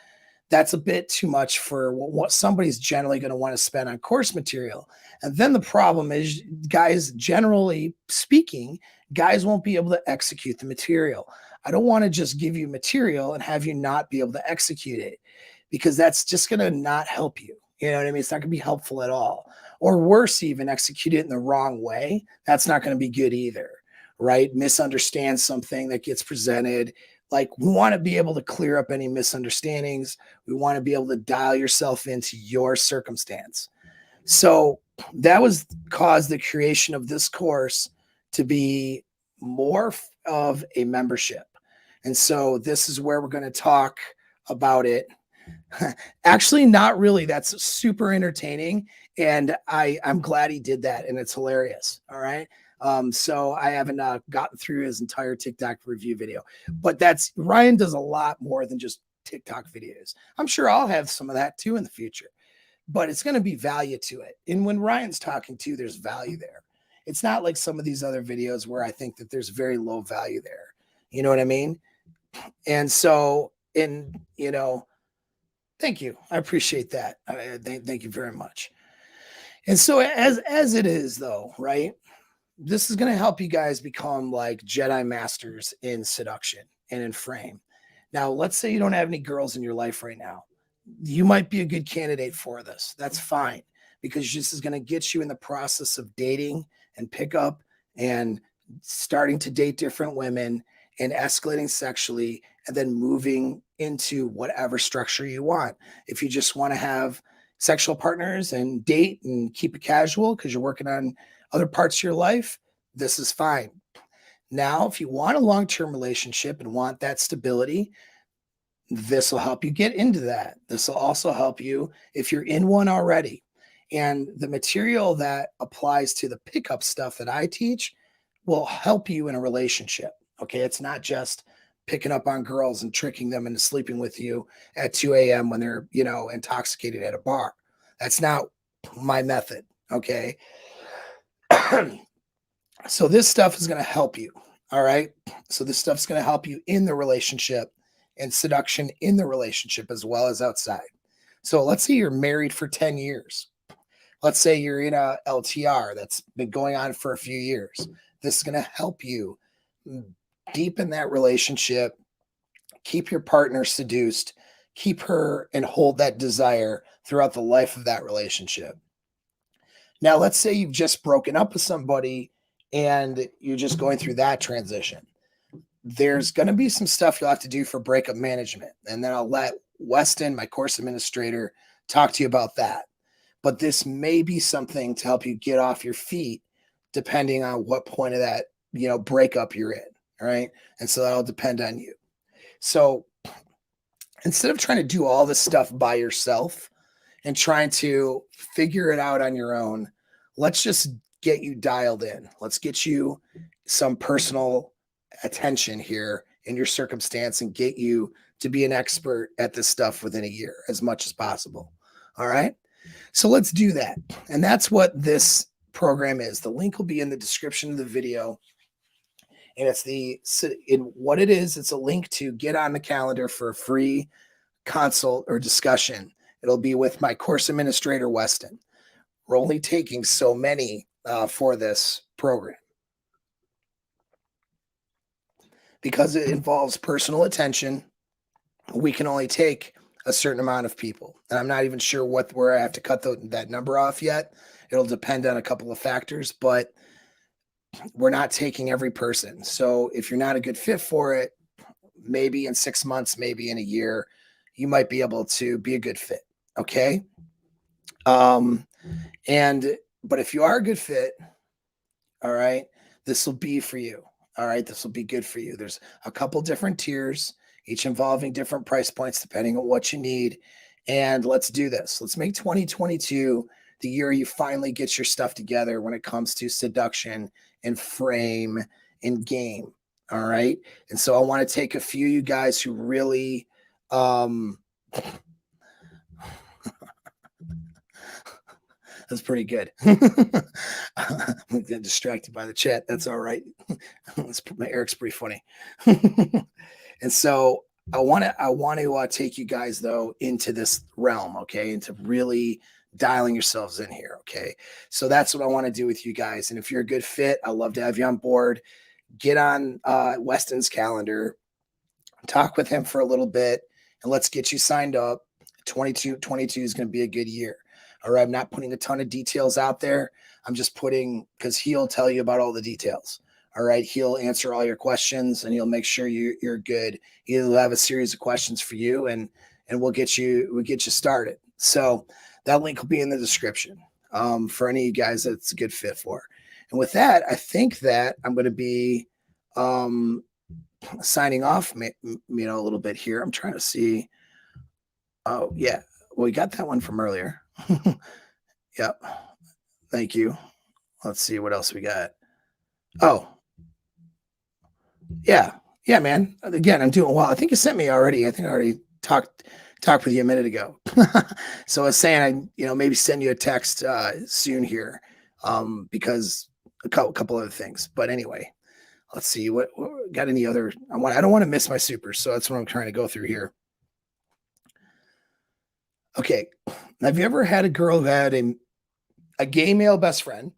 That's a bit too much for what somebody's generally going to want to spend on course material. And then the problem is, guys, generally speaking, guys won't be able to execute the material. I don't want to just give you material and have you not be able to execute it, because that's just going to not help you. You know what I mean? It's not going to be helpful at all. Or worse, even execute it in the wrong way. That's not going to be good either, right? Misunderstand something that gets presented. Like, we want to be able to clear up any misunderstandings. We want to be able to dial yourself into your circumstance. So that was caused the creation of this course to be more of a membership. And so this is where we're going to talk about it. Actually, not really. That's super entertaining. And I'm glad he did that. And it's hilarious. All right. So I haven't gotten through his entire TikTok review video, but Ryan does a lot more than just TikTok videos. I'm sure I'll have some of that too in the future, but it's going to be value to it. And when Ryan's talking to you, there's value there. It's not like some of these other videos where I think that there's very low value there. You know what I mean? And so, thank you. I appreciate that. Thank you very much. And so as it is though, right? This is going to help you guys become like Jedi masters in seduction and in frame. Now, let's say you don't have any girls in your life right now. You might be a good candidate for this. That's fine, because this is going to get you in the process of dating and pickup and starting to date different women and escalating sexually, and then moving into whatever structure you want. If you just want to have sexual partners and date and keep it casual because you're working on other parts of your life, this is fine. Now, if you want a long-term relationship and want that stability, this will help you get into that. This will also help you if you're in one already. And the material that applies to the pickup stuff that I teach will help you in a relationship. Okay. It's not just picking up on girls and tricking them into sleeping with you at 2 a.m. when they're, intoxicated at a bar. That's not my method. Okay. So this stuff is going to help you. All right. So this stuff's going to help you in the relationship and seduction in the relationship as well as outside. So let's say you're married for 10 years. Let's say you're in a LTR that's been going on for a few years. This is going to help you deepen that relationship, keep your partner seduced, keep her and hold that desire throughout the life of that relationship. Now, let's say you've just broken up with somebody and you're just going through that transition. There's going to be some stuff you'll have to do for breakup management. And then I'll let Weston, my course administrator, talk to you about that. But this may be something to help you get off your feet, depending on what point of that, breakup you're in. All right. And so that'll depend on you. So instead of trying to do all this stuff by yourself and trying to figure it out on your own, let's just get you dialed in. Let's get you some personal attention here in your circumstance and get you to be an expert at this stuff within a year as much as possible. All right. So let's do that. And that's what this program is. The link will be in the description of the video. And it's what it is. It's a link to get on the calendar for a free consult or discussion. It'll be with my course administrator, Weston. We're only taking so many for this program because it involves personal attention we can only take a certain amount of people. And I'm not even sure where I have to cut that number off yet. It'll depend on a couple of factors, but we're not taking every person. So if you're not a good fit for it, maybe in 6 months, maybe in a year, you might be able to be a good fit. Okay. But if you are a good fit, all right, this will be for you. All right, this will be good for you. There's a couple different tiers, each involving different price points depending on what you need. And let's do this. Let's make 2022 the year you finally get your stuff together when it comes to seduction and frame and game. All right. And so I want to take a few of you guys who really that's pretty good. I'm getting distracted by the chat. That's all right. Eric's pretty funny. And so I want to take you guys though into this realm, okay, into really dialing yourselves in here, okay. So that's what I want to do with you guys. And if you're a good fit, I'd love to have you on board. Get on Weston's calendar, talk with him for a little bit, and let's get you signed up. 22 is going to be a good year. All right, I'm not putting a ton of details out there. I'm just putting, because he'll tell you about all the details. All right, he'll answer all your questions and he'll make sure you're good. He'll have a series of questions for you, and we'll get you started. So that link will be in the description for any of you guys that's a good fit for. And with that, I think that I'm going to be signing off, a little bit here. I'm trying to see. Oh yeah, well, we got that one from earlier. Yep. Thank you. Let's see what else we got. Oh, yeah, man. Again, I'm doing well. I think you sent me already. I think I already talked with you a minute ago. So I was saying I maybe send you a text soon here, because a couple other things. But anyway, let's see what got any other. I don't want to miss my supers, so that's what I'm trying to go through here. Okay, have you ever had a girl who had a gay male best friend,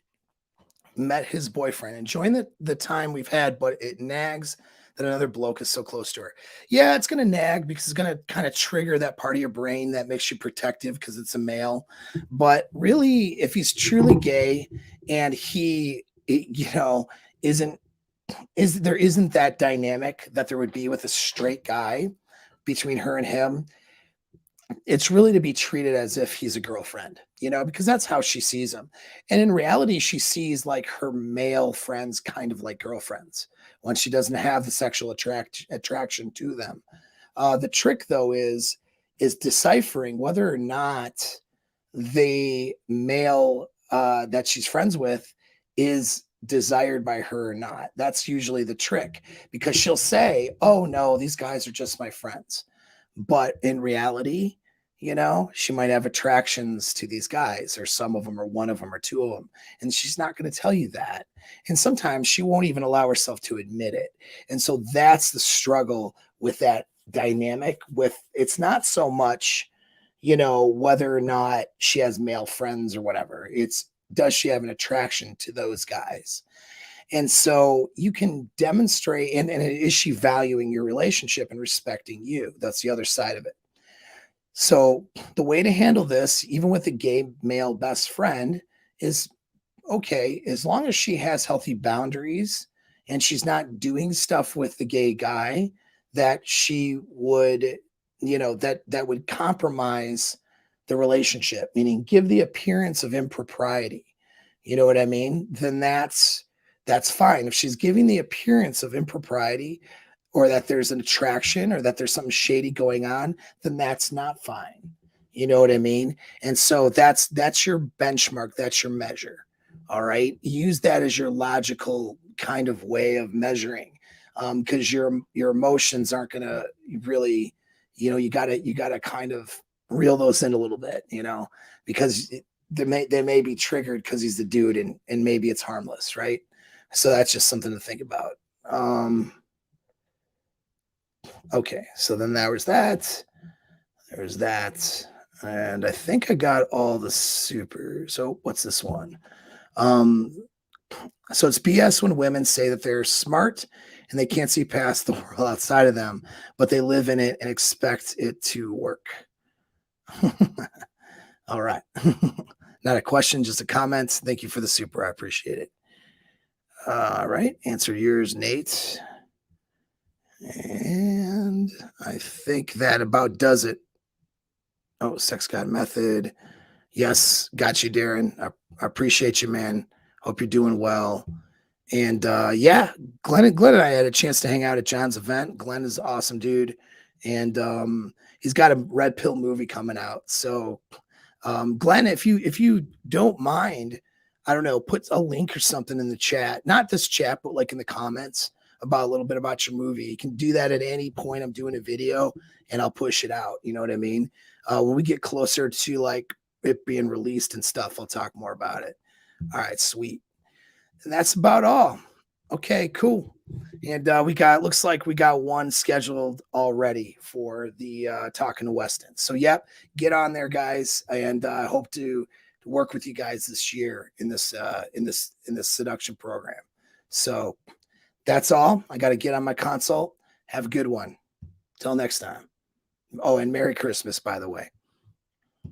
met his boyfriend, enjoying the time we've had, but it nags that another bloke is so close to her? Yeah, it's going to nag because it's going to kind of trigger that part of your brain that makes you protective because it's a male. But really, if he's truly gay and he, isn't that dynamic that there would be with a straight guy between her and him, it's really to be treated as if he's a girlfriend, because that's how she sees him. And in reality, she sees like her male friends kind of like girlfriends when she doesn't have the sexual attraction to them. The trick, though, is deciphering whether or not the male that she's friends with is desired by her or not. That's usually the trick, because she'll say, oh no, these guys are just my friends. But in reality, she might have attractions to these guys, or some of them, or one of them, or two of them. And she's not going to tell you that. And sometimes she won't even allow herself to admit it. And so that's the struggle with that dynamic. It's not so much, whether or not she has male friends or whatever. It's, does she have an attraction to those guys? And so you can demonstrate, and is she valuing your relationship and respecting you? That's the other side of it. So the way to handle this, even with a gay male best friend, is, okay, as long as she has healthy boundaries and she's not doing stuff with the gay guy that she would, that would compromise the relationship, meaning give the appearance of impropriety. You know what I mean? Then that's fine. If she's giving the appearance of impropriety, or that there's an attraction, or that there's something shady going on, then that's not fine. You know what I mean? And so that's your benchmark. That's your measure. All right. Use that as your logical kind of way of measuring. Because your emotions aren't going to really, you gotta kind of reel those in a little bit, because they may be triggered because he's the dude, and maybe it's harmless. Right. So that's just something to think about. Okay, so then there's that. And I think I got all the supers. So what's this one? So it's BS when women say that they're smart and they can't see past the world outside of them, but they live in it and expect it to work. All right. Not a question, just a comment. Thank you for the super. I appreciate it. All right. Answer yours, Nate. And I think that about does it. Oh, Sex God Method. Yes. Got you, Darren. I appreciate you, man. Hope you're doing well. And yeah, Glenn and I had a chance to hang out at John's event. Glenn is an awesome dude. And he's got a Red Pill movie coming out. So Glenn, if you don't mind, I don't know, put a link or something in the chat, not this chat, but like in the comments about a little bit about your movie. You can do that at any point. I'm doing a video and I'll push it out. You know what I mean? When we get closer to like it being released and stuff, I'll talk more about it. All right, sweet. And that's about all. Okay, cool. And looks like we got one scheduled already for the talking to Weston. So yep, get on there, guys, and I hope to work with you guys this year in this seduction program. So that's all. I got to get on my consult. Have a good one. Till next time. Oh, and Merry Christmas, by the way.